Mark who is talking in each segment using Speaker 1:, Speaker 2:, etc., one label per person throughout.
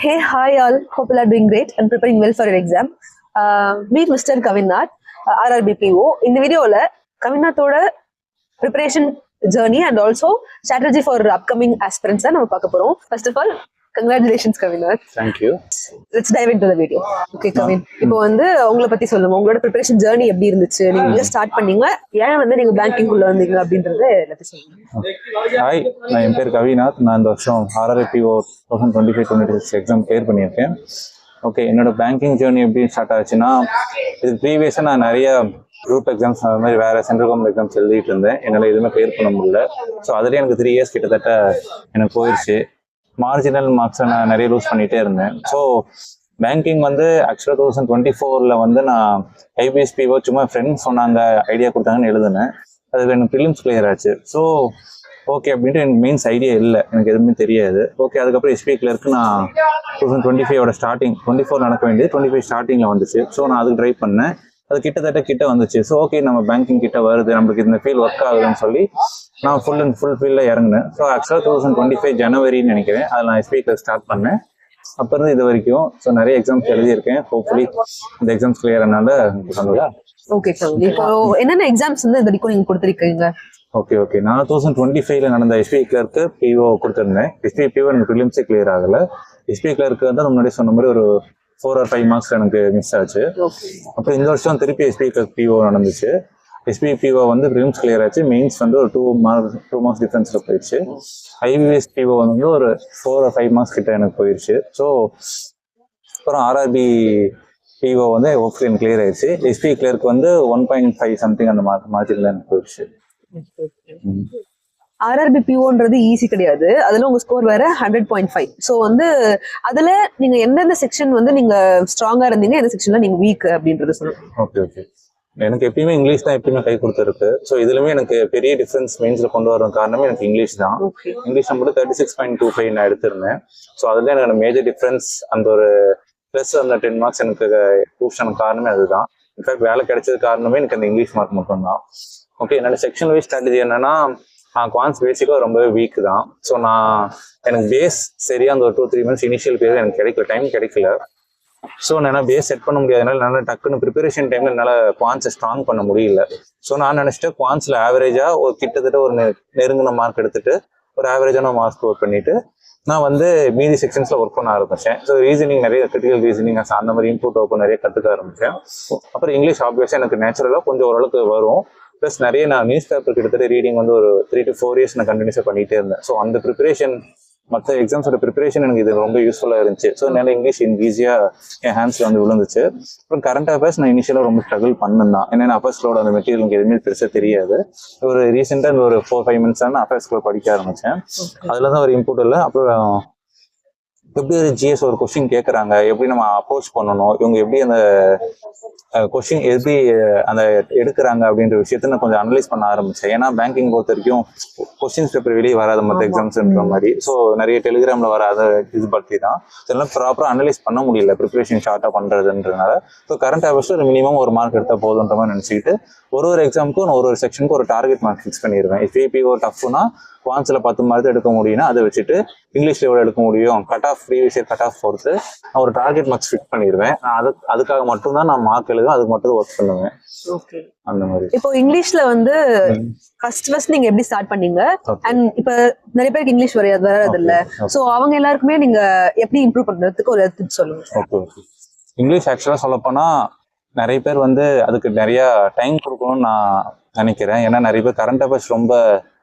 Speaker 1: Hey, hi all. Hope you are doing great and preparing well for your exam. Meet Mr. Kavinath, RRBPO. In the video, Kavinathோட preparation journey and also strategy for upcoming aspirants நம்ம பார்க்க போறோம். First of all, congratulations Kavinath.
Speaker 2: Thank you.
Speaker 1: Let's dive into the video. Okay, Kavin. இப்போ வந்து உங்களை பத்தி சொல்லுங்க. உங்களோட preparation journey எப்படி இருந்துச்சு? நீங்க ஸ்டார்ட் பண்ணீங்க. ஏன் வந்து நீங்க பேங்கிங் குள்ள வந்தீங்க அப்படின்றத எல்லாத்தையும் சொல்லுங்க.
Speaker 2: ஹாய், நான் என் பேர் கவிநாத். நான் இந்த வருஷம் RRBPO 2025-26 எக்ஸாம் கிளியர் பண்ணியிருக்கேன். ஓகே, என்னோட பேங்கிங் ஜேர்னி எப்படி ஸ்டார்ட் ஆச்சுன்னா, இது ப்ரீவியஸாக நான் நிறைய குரூப் எக்ஸாம்ஸ் அது மாதிரி வேறு சென்ட்ரல் கவர்மெண்ட் எக்ஸாம்ஸ் எழுதிட்டு இருந்தேன். என்னால் எதுவுமே கிளியர் பண்ண முடியல. ஸோ அதுலேயே எனக்கு 3 இயர்ஸ் கிட்டத்தட்ட எனக்கு போயிடுச்சு. மார்ஜினல் மார்க்ஸை நான் நிறைய லூஸ் பண்ணிகிட்டே இருந்தேன். ஸோ பேங்கிங் வந்து ஆக்சுவலாக 2024 வந்து நான் IBSPO சும்மா ஃப்ரெண்ட்ஸ் சொன்னாங்க, ஐடியா கொடுத்தாங்கன்னு எழுதுனேன். அதுக்கு எனக்கு ப்ரிலிம்ஸ் கிளியர் ஆச்சு. ஸோ ஓகே அப்படின்ட்டு எனக்கு மெயின்ஸ் ஐடியா இல்லை, எனக்கு எதுவுமே தெரியாது. ஓகே, அதுக்கப்புறம் SPI கிளர்க்கு நான் 2025 ஸ்டார்டிங் 24 நடக்க வேண்டியது 25 ஸ்டார்டிங்கில் வந்துச்சு. ஸோ நான் அதுக்கு ட்ரை பண்ணேன். அது கிட்ட வந்துச்சு. ஸோ ஓகே, நம்ம பேங்கிங் கிட்ட வருது, நம்மளுக்கு இந்த ஃபீல்ட் ஒர்க் ஆகுதுன்னு சொல்லி நான் ஃபுல் ஃபீல்டில் இறங்கினேன். ஸோ ஆக்சுவலாக 2025 ஜனவரின்னு நினைக்கிறேன், அதில் நான் SPI கிளர் ஸ்டார்ட் பண்ணேன். அப்போ இருந்து இது வரைக்கும் ஸோ நிறைய எக்ஸாம்ஸ் எழுதியிருக்கேன். ஹோப்ஃபுல்லி இந்த எக்ஸாம்ஸ் கிளியர் ஆனால சொன்னதா.
Speaker 1: ஓகே சார், இப்போ என்னென்ன எக்ஸாம்ஸ் வந்து இது வரைக்கும் நீங்க கொடுத்துருக்கீங்க?
Speaker 2: ஓகே, நான் 2025 நடந்த SPI கிளர்க்கு PO கொடுத்துருந்தேன். SPI PO எனக்கு ப்ரிலிம்ஸே கிளியர் ஆகலை. SPI கிளர்க்கு வந்து முன்னாடி சொன்ன மாதிரி ஒரு 4 or 5 மார்க்ஸ் எனக்கு மிஸ் ஆச்சு. அப்புறம் இந்த வருஷம் திருப்பி SPI கிளர்க் PO நடந்துச்சு. SPI PO வந்து ப்ரிலிம்ஸ் கிளியர் ஆச்சு. மெயின்ஸ் வந்து ஒரு 2 மார்க்ஸ் டிஃபரன்ஸில் போயிடுச்சு. IBS PO வந்து ஒரு 4 or 5 மார்க்ஸ் கிட்ட எனக்கு போயிடுச்சு. ஸோ அப்புறம் RRB PO வந்து ஹோப்ஃபுல்லி எனக்கு கிளியர் ஆயிடுச்சு. SPI கிளர்க்கு வந்து 1.5 சம்திங் அந்த மார்ஜினில் எனக்கு போயிடுச்சு.
Speaker 1: RRBPOன்றது ஈஸி கிடையாது. அதுல உங்க ஸ்கோர் வேற 100.5. ஸோ வந்து அதுல நீங்க எந்தெந்த செக்ஷன் வந்து நீங்க ஸ்ட்ராங்கா இருந்தீங்க, எந்த செக்ஷன்ல நீங்க வீக் அப்படின்றது சொல்லுங்க.
Speaker 2: ஓகே, எனக்கு எப்பயுமே இங்கிலீஷ் தான் எப்பயுமே கை கொடுத்துருக்கு. ஸோ இதுலயுமே எனக்கு பெரிய டிஃபரன்ஸ் மெயின்ஸ்ல கொண்டு வர காரணமே எனக்கு இங்கிலீஷ் தான். இங்கிலீஷ் மட்டும் 36.25 நான் எடுத்திருந்தேன். ஸோ அதுல எனக்கு மேஜர் டிஃபரன்ஸ் அந்த ஒரு ப்ளஸ் அந்த 10 மார்க்ஸ் எனக்கு டியூஷன் காரணமே அதுதான். இன்ஃபேக்ட் வேலை கிடைச்சது காரணமே எனக்கு அந்த இங்கிலீஷ் மார்க் மட்டும் தான். ஓகே, என்னோட செக்ஷன் வைஸ் ஸ்ட்ராட்டஜி என்னன்னா, குவான்ஸ் பேசிக்காக ரொம்பவே வீக் தான். ஸோ எனக்கு பேஸ் சரியா அந்த ஒரு 2-3 மந்த்ஸ் இனிஷியல் பீரியட் எனக்கு டைம் கிடைக்கல. ஸோ நான் பேஸ் செட் பண்ண முடியாதனால என்னால் டக்குன்னு ப்ரிப்பரேஷன் டைமில் என்னால் குவான்ஸை ஸ்ட்ராங் பண்ண முடியல. ஸோ நான் நினச்சிட்டு குவான்ஸில் ஆவரேஜாக ஒரு கிட்டத்தட்ட ஒரு நெருங்கின மார்க் எடுத்துட்டு ஒரு ஆவரேஜான மார்க் ஸ்கோர் பண்ணிட்டு நான் வந்து மீதி செக்ஷன்ஸில் ஒர்க் பண்ண ஆரம்பித்தேன். ஸோ ரீசனிங் நிறைய கிரிட்டிக்கல் ரீசனிங் அந்த மாதிரி இன்புட் ஓப்பன் நிறைய கற்றுக்க ஆரம்பித்தேன். அப்புறம் இங்கிலீஷ் ஆப்வியஸாக எனக்கு நேச்சுரலாக கொஞ்சம் ஓரளவுக்கு வரும். ப்ளஸ் நிறைய நான் நியூஸ் பேப்பர் கிட்டத்தட்ட ரீடிங் வந்து ஒரு 3 to 4 இயர்ஸ் நான் கண்டினியூஸாக பண்ணிகிட்டே இருந்தேன். ஸோ அந்த ப்ரிப்பரேஷன் மற்ற எக்ஸாம்ஸோட ப்ரிப்பரேஷன் எனக்கு இது ரொம்ப யூஸ்ஃபுல்லாக இருந்துச்சு. ஸோ என்னால் இங்கிலீஷ் ஈஸியாக என் ஹேண்ட்ஸில் வந்து விழுந்துச்சு. அப்புறம் கரண்ட் அஃபேர்ஸ் நான் இனிஷியலாக ரொம்ப ஸ்ட்ரகிள் பண்ணேன் தான். ஏன்னா அஃபேர்ஸ்லோட அந்த மெட்டீரியல் எனக்கு எதுவுமே பெருசாக தெரியாது. ஒரு ரீசெண்டாக ஒரு 4-5 months நான் அஃபேர்ஸ்குள்ள படிக்க ஆரம்பித்தேன். அதில் தான் ஒரு இன்புட் இல்லை. அப்புறம் எப்படி ஒரு ஜிஎஸ் ஒரு கொஸ்டின் கேட்குறாங்க, எப்படி நம்ம அப்ரோச் பண்ணணும், இவங்க எப்படி அந்த கொஸ்டின் எப்படி அந்த எடுக்கிறாங்க அப்படின்ற விஷயத்த நான் கொஞ்சம் அனலைஸ் பண்ண ஆரம்பித்தேன். ஏன்னா பேங்கிங் பொறுத்த வரைக்கும் கொஸ்டின்ஸ் பேப்பர் வெளியே வராது மற்ற எக்ஸாம்ஸ்ன்ற மாதிரி. ஸோ நிறைய டெலிகிராமில் வராத இது பற்றி தான் இதெல்லாம் ப்ராப்பராக அனலைஸ் பண்ண முடியல ப்ரிப்பரேஷன் ஷார்ட்டாக பண்ணுறதுன்றதுனால. ஸோ கரண்ட் அஃபேர்ஸில் ஒரு மினிமம் ஒரு மார்க் எடுத்தால் போதுன்ற மாதிரி நினச்சிக்கிட்டு ஒரு எக்ஸாமுக்கும் ஒரு செக்ஷனுக்கு ஒரு டார்கெட் மார்க் ஃபிக்ஸ் பண்ணிடுவேன். SPI ஒரு டஃப்னா குவான்ஸில் 10 மார்க் எடுக்க முடியும்னா அதை வச்சுட்டு இங்கிலீஷில் எவ்வளோ எடுக்க முடியும், cut off previous year cut off பொறுத்து நான் ஒரு டார்கெட் மார்க்ஸ் ஃபிக்ஸ் பண்ணிடுவேன். அதுக்காக மட்டும்தான் நான் மார்க் எழுதுவேன், அதுக்கு மட்டும் ஒர்க் பண்ணுவேன். அந்த மாதிரி.
Speaker 1: இப்போ இங்கிலீஷ்ல வந்து ஃபர்ஸ்ட் நீங்க எப்படி ஸ்டார்ட் பண்ணீங்க? அண்ட் இப்ப நிறைய பேருக்கு இங்கிலீஷ் வராது இல்ல, சோ அவங்க எல்லாருக்குமே நீங்க எப்படி இம்ப்ரூவ் பண்றதுக்கு ஒரு டிப்ஸ் சொல்லுங்க.
Speaker 2: ஓகே, இங்கிலீஷ் ஆக்சுவலா சொல்லப்போனா நிறைய பேர் வந்து அதுக்கு நிறைய டைம் கொடுக்கணும்னு நான் நினைக்கிறேன். ஏன்னா நிறைய பேர் கரண்ட் அஃபேர்ஸ் ரொம்ப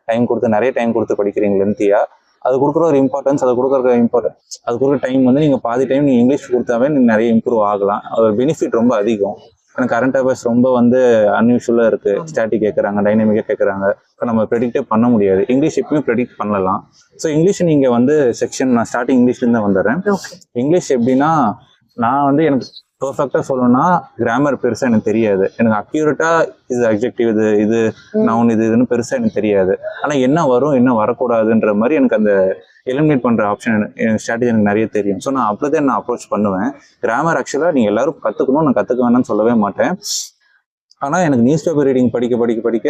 Speaker 2: டைம் கொடுத்து படிக்கிறீங்க லென்த்தியா. அது கொடுக்குற ஒரு இம்பார்ட்டன்ஸ், அது கொடுக்குற டைம் வந்து நீங்கள் பாதி டைம் நீங்கள் இங்கிலீஷ் கொடுத்தாவே நீங்கள் நிறைய இம்ப்ரூவ் ஆகலாம். அது பெனிஃபிட் ரொம்ப அதிகம். ஏன்னா கரண்ட் அஃபேர்ஸ் ரொம்ப வந்து அன்யூஷுவலாக இருக்குது. ஸ்டாட்டிக் கேட்குறாங்க, டைனமிக்காக கேட்குறாங்க. இப்போ நம்ம ப்ரெடிக்டே பண்ண முடியாது. இங்கிலீஷ் எப்பயும் ப்ரெடிக்ட் பண்ணலாம். ஸோ இங்கிலீஷ் நீங்கள் வந்து செக்ஷன் நான் ஸ்டார்டிங் இங்கிலீஷ்லேருந்து வந்துடுறேன். இங்கிலீஷ் எப்படின்னா, நான் வந்து எனக்கு பர்ஃபெக்டாக சொல்லணும்னா கிராமர் பெருசாக எனக்கு தெரியாது. எனக்கு அக்யூரேட்டாக இது அப்ஜெக்டிவ் இது நவுன் இதுன்னு பெருசாக எனக்கு தெரியாது. ஆனால் என்ன வரும் என்ன வரக்கூடாதுன்ற மாதிரி எனக்கு அந்த எலிமினேட் பண்ணுற ஆப்ஷன் எனக்கு ஸ்ட்ராட்டஜி எனக்கு நிறைய தெரியும். ஸோ நான் அப்படிதான் நான் அப்ரோச் பண்ணுவேன். கிராமர் ஆக்சுவலாக நீங்கள் எல்லாரும் கற்றுக்கணும், நான் கற்றுக்க வேணாம்னு சொல்லவே மாட்டேன். ஆனால் எனக்கு நியூஸ் பேப்பர் ரீடிங் படிக்க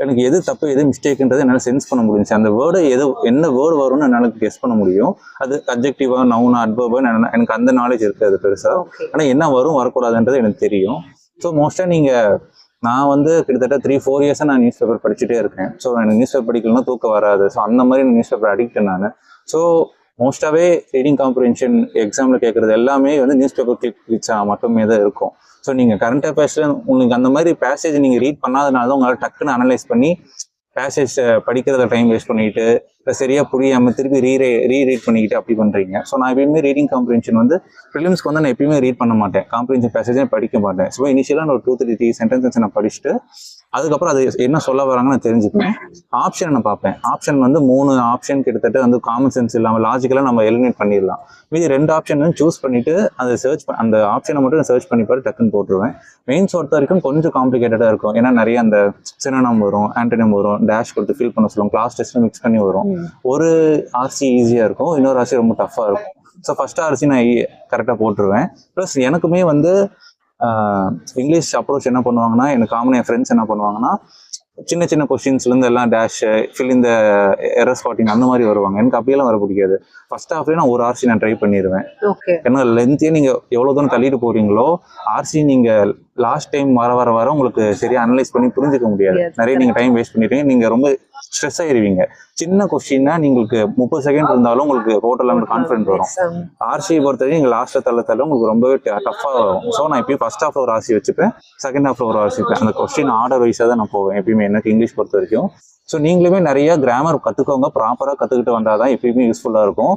Speaker 2: எனக்கு எது தப்பு எது மிஸ்டேக்குன்றது என்னால் சென்ஸ் பண்ண முடிஞ்சுச்சு. அந்த வேர்டு என்ன வேர்டு வரும்னு என்னால் கெஸ் பண்ண முடியும். அது அப்ஜெக்டிவா நவுனா அட்வர்பா எனக்கு அந்த நாலேஜ் இருக்காது பெருசாக. ஆனால் என்ன வரும் வரக்கூடாதுன்றது எனக்கு தெரியும். ஸோ மோஸ்ட்டாக நான் வந்து கிட்டத்தட்ட 3-4 இயர்ஸாக நான் நியூஸ் பேப்பர் படிச்சுட்டே இருக்கேன். ஸோ எனக்கு நியூஸ் பேப்பர் படிக்கலன்னா தூக்கம் வராது. ஸோ அந்த மாதிரி நியூஸ் பேப்பர் அடிக்ட் நான். ஸோ மோஸ்ட்டாகவே ரீடிங் காம்ப்ரிஹென்ஷன் எக்ஸாமில் கேட்குறது எல்லாமே வந்து நியூஸ் பேப்பர் கிளிக்ஸா மட்டுமே தான் இருக்கும். ஸோ நீங்கள் கரண்ட் அஃபேர்ஸில் உங்களுக்கு அந்த மாதிரி பேசேஜ் நீங்கள் ரீட் பண்ணாதனால தான் உங்களால் டக்குன்னு அனலைஸ் பண்ணி பேசேஜ் படிக்கிறத டைம் வேஸ்ட் பண்ணிட்டு இல்லை சரியாக புரியாமல் திருப்பி ரீட் பண்ணிக்கிட்டு அப்படி பண்ணுறீங்க. ஸோ நான் எப்பயுமே ரீடிங் காம்ப்ரிஹென்ஷன் வந்து ப்ரிலிம்ஸ்க்கு வந்து நான் எப்பயுமே ரீட் பண்ண மாட்டேன். காம்ப்ரிஹென்ஷன் பேசேஜே படிக்க மாட்டேன். ஸோ இனிஷியலாக நான் ஒரு 2-3 சென்டென்சஸ் நான் படிச்சுட்டு அதுக்கப்புறம் அது என்ன சொல்ல வராங்கன்னு நான் தெரிஞ்சுப்பேன். ஆப்ஷன் நான் பார்ப்பேன். ஆப்ஷன் வந்து 3 ஆப்ஷன் கிட்டத்தட்ட வந்து காமன் சென்ஸ் இல்லாமல் லாஜிக்கலாக நம்ம எலிமினேட் பண்ணிடலாம். மீதி 2 ஆப்ஷன் சூஸ் பண்ணிட்டு அதை அந்த ஆப்ஷனை மட்டும் நான் சர்ச் பண்ணி பாரு டக்குன்னு போட்டுருவேன். மெயின்ஸ் பொறுத்த வரைக்கும் கொஞ்சம் காம்ப்ளிகேட்டடாக இருக்கும். ஏன்னா நிறைய அந்த சினோனிம் வரும், ஆன்டோனிம் வரும், டேஷ் கொடுத்து ஃபில் பண்ண சொல்லுவோம், கிளாஸ் டெஸ்ட்ல மிக்ஸ் பண்ணி வரும். ஒரு ஆர்சி ஈஸியாக இருக்கும், இன்னொரு ஆர்சி ரொம்ப டஃப்பாக இருக்கும். ஸோ ஃபர்ஸ்ட் ஆர்சி நான் கரெக்டாக போட்டுருவேன். ப்ளஸ் எனக்குமே வந்து இங்கிலீஷ் அப்ரோச் என்ன பண்ணுவாங்கன்னா, எனக்கு காமனாக என் ஃப்ரெண்ட்ஸ் என்ன பண்ணுவாங்கன்னா, சின்ன சின்ன கொஸ்டின்ஸ்லேருந்து எல்லாம் டேஷ் ஃபில் இந்த எரர் ஸ்பாட்டிங் அந்த மாதிரி வருவாங்க. எனக்கு அப்படியெல்லாம் வர பிடிக்காது. ஃபர்ஸ்ட் ஹாஃப்லேயே நான் ஒரு ஆர்சி நான் ட்ரை பண்ணிடுவேன். ஏன்னா லென்த்தையே நீங்கள் எவ்வளோ தூரம் தள்ளிட்டு போறீங்களோ ஆர்சி நீங்கள் லாஸ்ட் டைம் வர உங்களுக்கு சரியா அனலைஸ் பண்ணி புரிஞ்சுக்க முடியாது. நிறைய நீங்கள் டைம் வேஸ்ட் பண்ணிடுவீங்க, நீங்கள் ரொம்ப ஸ்ட்ரெஸ் ஆயிருவீங்க. சின்ன கொஸ்டின்னா உங்களுக்கு 30 செகண்ட் இருந்தாலும் உங்களுக்கு டோட்டலாக கான்ஃபிடென்ட் வரும். ஆர்சியை பொறுத்தவரைக்கும் நீங்கள் லாஸ்ட்டில் தள்ள உங்களுக்கு ரொம்பவே டஃப்பாக வரும். ஸோ நான் எப்பயும் ஃபர்ஸ்ட் ஹாஃப்ல ஒரு ஆர்சி வச்சுப்பேன், செகண்ட் ஹாஃப்ல ஒரு ஆர்சி வைப்பேன். அந்த கொஸ்டின் ஆர்டர் வைஸாக தான் நான் போவேன் எப்பயுமே எனக்கு இங்கிலீஷ் பொறுத்த வரைக்கும். ஸோ நீங்களுமே நிறைய கிராமர் கற்றுக்கோங்க, ப்ராப்பராக கற்றுக்கிட்டு வந்தால் தான் எப்பயுமே யூஸ்ஃபுல்லாக இருக்கும்.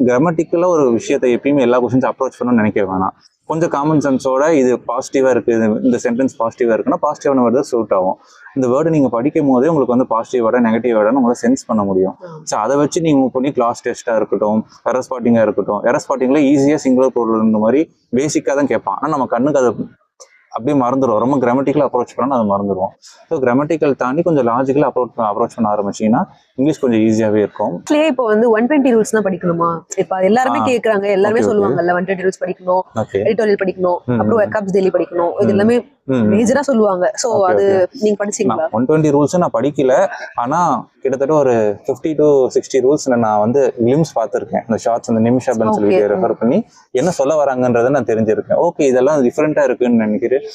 Speaker 2: கிராமட்டிக்கலாக ஒரு விஷயத்தை எப்பயுமே எல்லா கொஸ்டின்ஸ் அப்ரோச் பண்ணணும்னு நினைக்க வேணாம். கொஞ்சம் காமன் சென்ஸோட இது பாசிட்டிவாக இருக்குது, இந்த சென்டென்ஸ் பாசிட்டிவாக இருக்குன்னா பாசிட்டிவான வேர்டு தான் சூட் ஆகும். இந்த வேர்டு நீங்கள் படிக்கும் போதே உங்களுக்கு வந்து பாசிட்டிவ் வேர்டா நெகட்டிவ் வேர்டான்னு உங்களை சென்ஸ் பண்ண முடியும். ஸோ அதை வச்சு நீங்கள் மூவ் பண்ணி கிளாஸ் டெஸ்ட்டாக இருக்கட்டும், எரர் ஸ்பாட்டிங்காக இருக்கட்டும். எரர் ஸ்பாட்டிங்கில் ஈஸியாக சிங்குலர் ப்ளூரல் இந்த மாதிரி பேசிக்காக தான் கேட்பான். ஆனால் நம்ம கண்ணுக்கு அதை அப்படியே மறந்துடும். ரொம்ப கிராமட்டிக்கலாக அப்ரோச் பண்ணால் அதை மறந்துடுவோம். ஸோ கிராமட்டிக்கல் தாண்டி கொஞ்சம் லாஜிக்கலாக அப்ரோச் பண்ண ஆரம்பிச்சிங்கன்னா இங்கிலீஷ் கொஞ்சம் ஈஸியாகவே இருக்கும்.
Speaker 1: இப்போ வந்து 120 ரூல்ஸ் தான் படிக்கணுமா? இப்போ எல்லாருமே கேட்குறாங்க, எல்லாருமே சொல்லுவாங்கல்ல 120 ரூல்ஸ் படிக்கணும், எடிட்டோரியல் படிக்கணும், அப்புறம் வெக்காப்ஸ் டெய்லி படிக்கணும், இது எல்லாமே மேஜரா சொல்லுவாங்க. சோ அது நீங்க படிச்சீங்களா?
Speaker 2: 120 ரூல்ஸ் நான் படிக்கல, ஆனா கிட்டத்தட்ட ஒரு 50 to 60 ரூல்ஸ் நான் வந்து கிளிம்ஸ் பார்த்துருக்கேன். அந்த ஷார்ட்ஸ் அந்த நிமிஷம் சொல்லி ரெஃபர் பண்ணி என்ன சொல்ல வராங்கன்றதை நான் தெரிஞ்சிருக்கேன். ஓகே இதெல்லாம் டிஃப்ரெண்டா இருக்குன்னு நினைக்கிறேன்.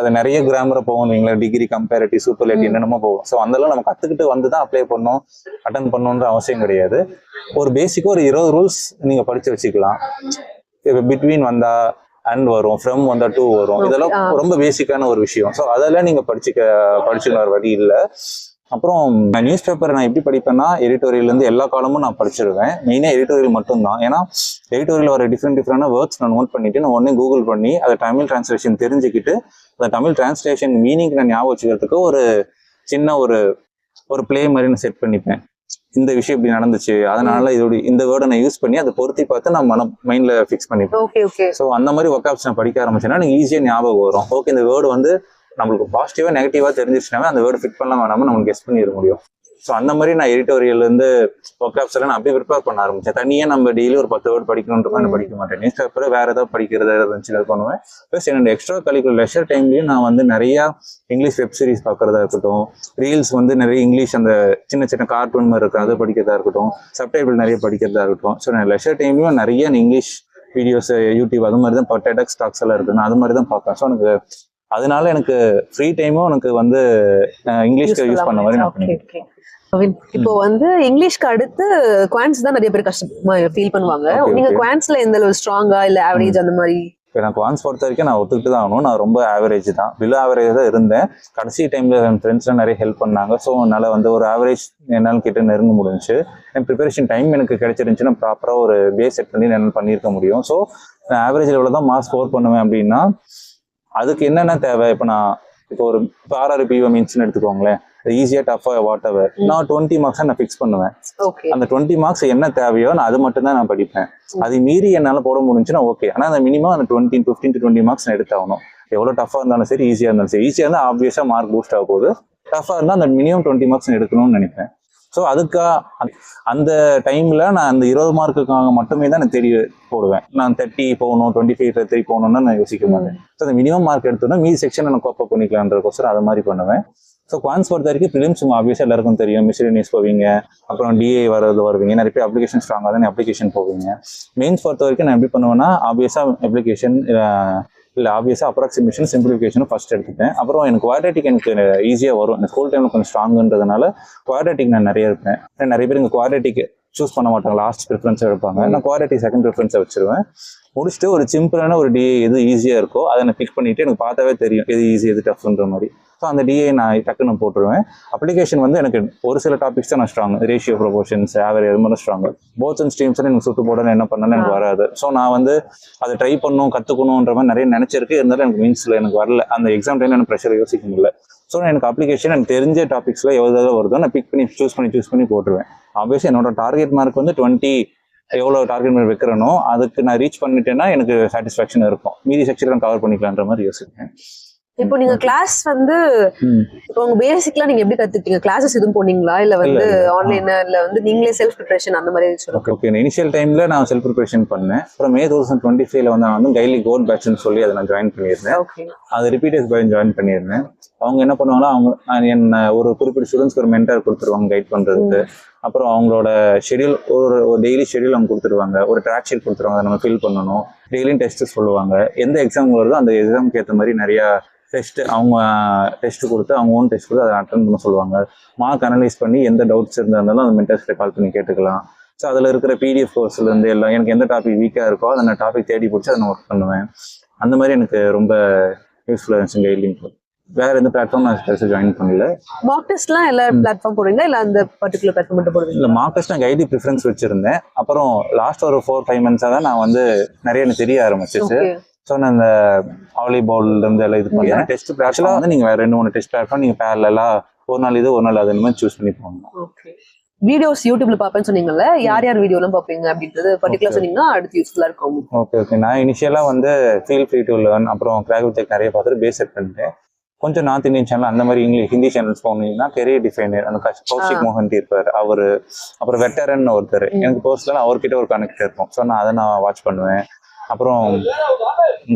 Speaker 2: அது நிறைய கிராமரை போவோம், டிகிரி கம்பேரிட்டிவ் சூப்பர்லேட்டிவ் என்னென்னமோ போவோம். ஸோ அதெல்லாம் நம்ம கத்துக்கிட்டு வந்து தான் அப்ளை பண்ணோம், அட்டன் பண்ணணுன்ற அவசியம் கிடையாது. ஒரு பேசிக்கா ஒரு 20 ரூல்ஸ் நீங்க படிச்சு வச்சுக்கலாம். பிட்வீன் வந்தா அண்ட் வரும், ஃப்ரம் வந்தா டூ வரும். இதெல்லாம் ரொம்ப பேசிக்கான ஒரு விஷயம். ஸோ அதெல்லாம் நீங்க படிச்சுக்க வர வழி இல்லை. அப்புறம் நியூஸ் பேப்பர் நான் எப்படி படிப்பேன்னா, எடிட்டோரியல் இருந்து எல்லா காலமும் நான் படிச்சிருவேன். மெயினாக எடிட்டோரியல் மட்டும்தான். ஏன்னா எடிட்டோரியல் வர டிஃப்ரெண்டான வேர்ட்ஸ் நான் நோட் பண்ணிட்டு நான் உடனே கூகுள் பண்ணி அதை தமிழ் டிரான்ஸ்லேஷன் தெரிஞ்சுக்கிட்டு அந்த தமிழ் டிரான்ஸ்லேஷன் மீனிங் நான் ஞாபகம் வச்சுக்கிறதுக்கு ஒரு சின்ன ஒரு பிளே மாதிரி நான் செட் பண்ணிப்பேன். இந்த விஷயம் இப்படி நடந்துச்சு, அதனால இந்த வேர்டை நான் யூஸ் பண்ணி அதை பொருத்தி பார்த்து நான் மைண்ட்ல ஃபிக்ஸ் பண்ணிப்பேன். ஸோ அந்த மாதிரி ஒர்க்அப்ஸ் நான் படிக்க ஆரம்பிச்சேன்னா எனக்கு ஈஸியாக ஞாபகம் வரும். ஓகே இந்த வேர்டு வந்து நம்மளுக்கு பாசிட்டிவா நெகட்டிவா தெரிஞ்சிச்சுனாவே அந்த வேர்டு ஃபிட் பண்ணலாம் வேணாம நம்மளுக்கு கெஸ் பண்ணிட முடியும். ஸோ அந்த மாதிரி நான் எடிட்டோரியல் இருந்து ஒர்க்அப்ஸ் எல்லாம் நான் அப்படியே ப்ரிப்பேர் பண்ண ஆரம்பிச்சேன். தனியாக நம்ம டெய்லி ஒரு 10 வேர்டு படிக்கணுன்ற மாதிரி படிக்க மாட்டேன். நியூஸ் பேப்பர் வேற ஏதாவது படிக்கிறதா இருந்துச்சு பண்ணுவேன். ப்ளஸ் என்னோட எக்ஸ்ட்ரா கரிக்குலர் லெஷர் டைம்லயும் நான் வந்து நிறைய இங்கிலீஷ் வெப் சீரிஸ் பார்க்கறதா இருக்கட்டும், ரீல்ஸ் வந்து நிறைய இங்கிலீஷ் அந்த சின்ன சின்ன கார்ட்டூன் மாதிரி இருக்கும் அதை படிக்கிறதா இருக்கட்டும், சப்டைட்டில் நிறைய படிக்கிறதா இருக்கட்டும். ஸோ நான் லெஷர் டைம்லயும் நிறைய இங்கிலீஷ் வீடியோஸ் யூடியூப் அது மாதிரி தான் டெடெக்ஸ் டாக்ஸ் எல்லாம் இருக்குன்னு அது மாதிரி தான் பார்ப்பேன். ஸோ எனக்கு அதனால எனக்கு ஃப்ரீ டைமும் எனக்கு வந்து இங்கிலீஷ்க்கு யூஸ் பண்ண மாதிரி நான் பண்ணிக்கிறேன்.
Speaker 1: இப்போ வந்து இங்கிலீஷ்க்கு அடுத்து குவான்ஸ் தான் நிறைய பேர் கஷ்டமா ஃபீல் பண்ணுவாங்க. நீங்க குவான்ஸ்ல எந்த அளவு ஸ்ட்ராங்கா இல்ல ஆவரேஜ் அந்த மாதிரி?
Speaker 2: இப்போ நான் குவான்ஸ் பொறுத்த வரைக்கும் நான் ஒத்துக்கிட்டு தான் ஆகணும். நான் ரொம்ப ஆவரேஜ் தான், பிலோ ஆவரேஜ் தான் இருந்தேன். கடைசி டைம்ல என் ஃப்ரெண்ட்ஸ்லாம் நிறைய ஹெல்ப் பண்ணாங்க. ஸோ அதனால வந்து ஒரு ஆவரேஜ் என்னால் கிட்ட நெருங்க முடிஞ்சு. என் ப்ரிப்பரேஷன் டைம் எனக்கு கிடைச்சிருந்துச்சுன்னா ப்ராப்பராக ஒரு பேஸ் செட் பண்ணி என்னால் பண்ணியிருக்க முடியும். ஸோ நான் ஆவரேஜ் லெவலில் தான் மார்க்ஸ் ஸ்கோர் பண்ணுவேன். அப்படின்னா அதுக்கு என்னென்ன தேவை? இப்போ ஒரு RRBO மீன்ஸ்னு எடுத்துக்கோங்களேன், ஈஸியா டஃபா வாட் எவர் நான் 20 மார்க்ஸ் நான் ஃபிக்ஸ் பண்ணுவேன். அந்த 20 மார்க்ஸ் என்ன தேவையோ நான் அது மட்டும் தான் நான் படிப்பேன். அது மீறி என்னால போட முடிஞ்சுன்னா ஓகே. ஆனா அந்த மினிமம் அந்த 15 to 20 மார்க்ஸ் நான் எடுத்தாகணும். எவ்வளவு டஃபா இருந்தாலும் சரி, ஈஸியா இருந்தாலும் சரி. ஈஸியா இருந்தால் ஆப்வியஸா மார்க் பூஸ்ட் ஆக போகுது, டஃபா இருந்தால் அந்த மினிமம் 20 மார்க்ஸ் எடுக்கணும்னு நினைப்பேன். ஸோ அந்த டைமில் நான் அந்த 20 மார்க்குக்காக மட்டுமே தான் நான் தேடி போடுவேன். நான் 30 போகணும், 25, 33 போகணும்னு நான் யோசிக்க மாட்டேன். ஸோ அந்த மினிமம் மார்க் எடுத்தோன்னா மீதி செக்ஷன் நான் கோப்பப் பண்ணிக்கலான்றக்கோசரம் அது மாதிரி பண்ணுவேன். ஸோ குவான்ஸ் பொறுத்த வரைக்கும் ப்ரிலிம்ஸ் ஆப்வியஸாக எல்லாருக்கும் தெரியும். மிஸ்லினியஸ் போவீங்க, அப்புறம் டிஏ வருவீங்க, நிறைய பேர் அப்ளிகேஷன் ஸ்ட்ராங்காக தான் அப்ளிகேஷன் போவீங்க. மெயின்ஸ் பொறுத்த வரைக்கும் நான் எப்படி பண்ணுவேன்னா ஆப்வியஸாக அப்ளிகேஷன் இல்லை ஆப்வியஸாக அப்ராக்சிமேஷன் சிம்பிளிஃபிகேஷனும் ஃபர்ஸ்ட் எடுத்துப்பேன். அப்புறம் எனக்கு குவாட்ரேட்டிக் எனக்கு ஈஸியாக வரும். எனக்கு ஸ்கூல் டைமில் கொஞ்சம் ஸ்ட்ராங்குன்றதுனால குவாட்ரேட்டிக் நான் நிறைய இருப்பேன். நிறைய பேர் இங்கே குவாட்ரேட்டிக் சூஸ் பண்ண மாட்டாங்க, லாஸ்ட் ப்ரிஃபரன்ஸாக எடுப்பாங்க. நான் குவாட்ரேட்டிக் செகண்ட் ப்ரிஃபரன்ஸை வச்சிருவேன். முடிச்சுட்டு ஒரு சிம்பிளான ஒரு டிஏ எது ஈஸியாக இருக்கோ அதை நான் பிக் பண்ணிவிட்டு எனக்கு பார்த்தாவே தெரியும் எது ஈஸி எது டஃப்ன்ற மாதிரி. ஸோ அந்த டிஏ நான் டக்குன்னு போட்டுருவேன். அப்ளிகேஷன் வந்து எனக்கு ஒரு சில டாபிக்ஸ் தான் நான் ஸ்ட்ராங், ரேஷியோ ப்ரொபோர்ஷன்ஸ் ஆவரேஜ் அது மாதிரி ஸ்ட்ராங். போத்ஸ் அண்ட் ஸ்ட்ரீம்ஸ் எனக்கு சுட்டு போட என்ன பண்ணாலும் எனக்கு வராது. ஸோ நான் வந்து அதை ட்ரை பண்ணணும் கற்றுக்கணுன்ற மாதிரி நிறைய நினச்சிருக்கு. இருந்தாலும் எனக்கு மீன்ஸில் எனக்கு வரல. அந்த எக்ஸாம் டைமில் எனக்கு ப்ரெஷர் யோசிக்க முடியல. ஸோ எனக்கு அப்ளிகேஷன் எனக்கு தெரிஞ்ச டாபிக்ஸில் எவ்வளோ வருதோ நான் பிக் பண்ணி சூஸ் பண்ணி போட்டுருவேன். ஆப்வியஸ்லி என்னோட டார்கெட் மார்க் வந்து 20 எவ்வளோ டார்கெட் மார்க் வைக்கிறனோ அதுக்கு நான் ரீச் பண்ணிட்டேன்னா எனக்கு சாட்டிஸ்ஃபேக்ஷன் இருக்கும். மீதி செக்ஷன் நான் கவர் பண்ணிக்கலான்ற மாதிரி யோசிப்பேன்.
Speaker 1: இப்போ நீங்க கிளாஸ் வந்து இப்போ உங்க பேசிக்லாம் நீங்க எப்படி கத்துக்கிட்டீங்க? கிளாஸஸ் எதுவும் போனீங்களா இல்ல வந்து ஆன்லைன்ல இல்ல வந்து நீங்களே செல்ஃப் ப்ரிப்பரேஷன் அந்த மாதிரி சொல்லுங்க.
Speaker 2: ஓகே இனிஷியல் டைம்ல நான் செல்ஃப் ப்ரிப்பரேஷன் பண்ணேன். அப்புறம் May 2025 வந்து நான் வந்து கைலி கோல்ட் பேட்ச்னு சொல்லி அதை நான் ஜாயின் பண்ணியிருந்தேன். அது ரிப்பீட்டர்ஸ் பேட்ச் ஜாயின் பண்ணியிருந்தேன். அவங்க என்ன பண்ணுவாங்கன்னா அவங்க என்ன ஒரு குறிப்பிட்ட ஸ்டூடெண்ட்ஸ்க்கு ஒரு மென்டார் கொடுத்துருவாங்க கைட் பண்றதுக்கு. அப்புறம் அவங்களோட ஷெடியூல் ஒரு டெய்லி ஷெடியூல் அவங்க கொடுத்துருவாங்க. ஒரு ட்ராக் ஷீட் கொடுத்துருவாங்க, அதை நம்ம ஃபில் பண்ணணும். டெய்லியும் டெஸ்ட் சொல்லுவாங்க. எந்த எக்ஸாம் வருதோ அந்த எக்ஸாமுக்கு ஏற்ற மாதிரி நிறைய டெஸ்ட் அவங்க டெஸ்ட் கொடுத்து அவங்க ஓன் டெஸ்ட் கொடுத்து அதை அட்டன் பண்ண சொல்லுவாங்க. மார்க் அனலைஸ் பண்ணி எந்த டவுட்ஸ் இருந்தாலும் அந்த மென்டர்ஸ்கிட்ட கால் பண்ணி கேட்டுக்கலாம். ஸோ அதில் இருக்கிற PDF கோர்ஸ்லேருந்து எல்லாம் எனக்கு எந்த டாபிக் வீக்காக இருக்கோ அதை நான் டாபிக் தேடி பிடிச்சி அதை நான் ஒர்க் பண்ணுவேன். அந்த மாதிரி எனக்கு ரொம்ப யூஸ்ஃபுல்லாக இருந்துச்சு கைட்லிங். வேற எந்த பிளாட்ஃபார்ம் நான் பெருசாக ஜாயின் பண்ணல.
Speaker 1: மார்க் டெஸ்ட்லாம் எல்லா பிளாட்ஃபார்ம் போடுறீங்களா இல்லை அந்த பர்டிகுலர் பிளாட்ஃபார்ம் மட்டும் போடுவீங்க? இல்லை
Speaker 2: மார்க் டெஸ்ட் நான் கைடி ப்ரிஃபரன்ஸ் வச்சிருந்தேன். அப்புறம் லாஸ்ட் ஒரு 4-5 மந்த்ஸாக தான் நான் வந்து நிறைய எனக்கு தெரிய ஆரம்பிச்சிச்சு. ஸோ நான் இந்த வாலிபால் இருந்து எல்லாம் இது பண்ணி டெஸ்ட் பிளாட்ஃபார்ம் வந்து நீங்கள் 2-3 டெஸ்ட் பிளாட்ஃபார்ம் நீங்கள் பேரலா ஒரு நாள் இது ஒரு நாள் அது மாதிரி சூஸ் பண்ணி போகணும்.
Speaker 1: வீடியோஸ் யூடியூப்ல பாப்பேன்னு சொன்னீங்கல்ல, யார் யார் வீடியோலாம் பாப்பீங்க அப்படின்றது பர்டிகுலர் சொன்னீங்கன்னா அடுத்து யூஸ்ஃபுல்லா இருக்கும்.
Speaker 2: ஓகே நான் இனிஷியலா வந்து ஃபீல் ஃப்ரீ டு லேர்ன் அப்புறம் கிராக் வித் டெக் நிறைய பார்த்துட்டு பேஸ் செட் பண்ணிட்டேன். கொஞ்சம் நார்த் இந்தியன் சேனல் அந்த மாதிரி ஹிந்தி சேனல்ஸ் போனீங்கன்னா கெரியர் டிஃபைனர் அந்த கௌஷிக் மோகன்டி இருப்பார் அவரு, அப்புறம் வெட்டரன் ஒருத்தர் எனக்கு பர்சனலாக அவர்கிட்ட ஒரு கனெக்ட் இருக்கும். ஸோ நான் அதை நான் வாட்ச் பண்ணுவேன். அப்புறம்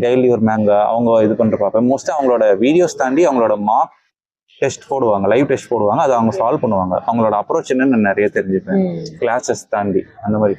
Speaker 2: டெய்லி ஒரு மேங்கா அவங்க இது பண்ணுற பார்ப்பேன். மோஸ்ட்டாக அவங்களோட வீடியோஸ் தாண்டி அவங்களோட மார்க் டெஸ்ட் போடுவாங்க, லைவ் டெஸ்ட் போடுவாங்க, அதை அவங்க சால்வ் பண்ணுவாங்க. அவங்களோட அப்ரோச் என்னன்னு நான் நிறைய தெரிஞ்சுப்பேன் கிளாஸஸ் தாண்டி அந்த மாதிரி.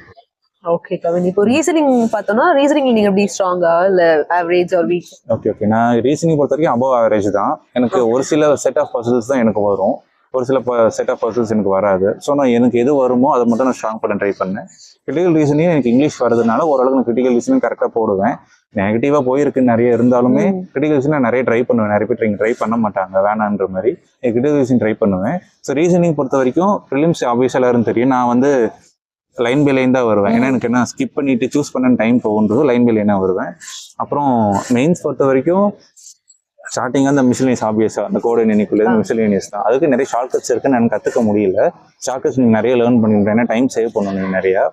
Speaker 1: ஓகே கவின், இப்போ ரீசனிங் பார்த்தோம்னா ரீசனிங் நீங்க எப்படி ஸ்ட்ராங்கா இல்ல ஆவரேஜ் ஆர் வீக்?
Speaker 2: ஓகே நான் ரீசனிங் பொறுத்த வரைக்கும் அபவ் ஆவரேஜ் தான். எனக்கு ஒரு சில செட் ஆஃப் பசில்ஸ் தான் எனக்கு வரும், ஒரு சில செட் ஆஃப் பசில்ஸ் எனக்கு வராது. ஸோ நான் எனக்கு எது வருமோ அதை மட்டும் நான் ஸ்ட்ராங் பண்ண ட்ரை பண்ணேன். கிரிட்டிக்கல் ரீசனிங் எனக்கு இங்கிலீஷ் வரதுனால ஓரளவுக்கு நான் கிரிட்டிக்கல் ரீசனிங் கரெக்டாக போடுவேன். நெகட்டிவாக போயிருக்கு நிறைய இருந்தாலுமே கிரிட்டிக்கல் ரீசனிங் நிறைய ட்ரை பண்ணுவேன். நிறைய பேர் ட்ரை பண்ண மாட்டாங்க வேணான்ற மாதிரி. கிரிட்டிக்கல் ரீசனிங் ட்ரை பண்ணுவேன். ஸோ ரீசனிங் பொறுத்த வரைக்கும் ப்ரிலிம்ஸ் ஆப்வியஸாக எல்லாரும் தெரியும். நான் வந்து லைன் பை லைன் தான் வருவேன். ஏன்னா எனக்கு என்ன ஸ்கிப் பண்ணிட்டு சூஸ் பண்ண டைம் போகுன்றது லைன் பை லைனாக வருவேன். அப்புறம் மெயின்ஸ் பொறுத்த வரைக்கும் ஸ்டார்டிங்காக அந்த மிஸ்லினியஸ் ஆப்வியஸாக அந்த கோட் எண்ணிக்குள்ளே மிஸ்லினியஸ் தான். அதுக்கு நிறைய ஷார்ட்கட்ஸ் இருக்குன்னு எனக்கு கற்றுக்க முடியல. ஷார்ட்கட்ஸ் நீங்கள் நிறைய லேர்ன் பண்ணிருக்கேன், ஏன்னா டைம் சேவ் பண்ணணும் நிறையா.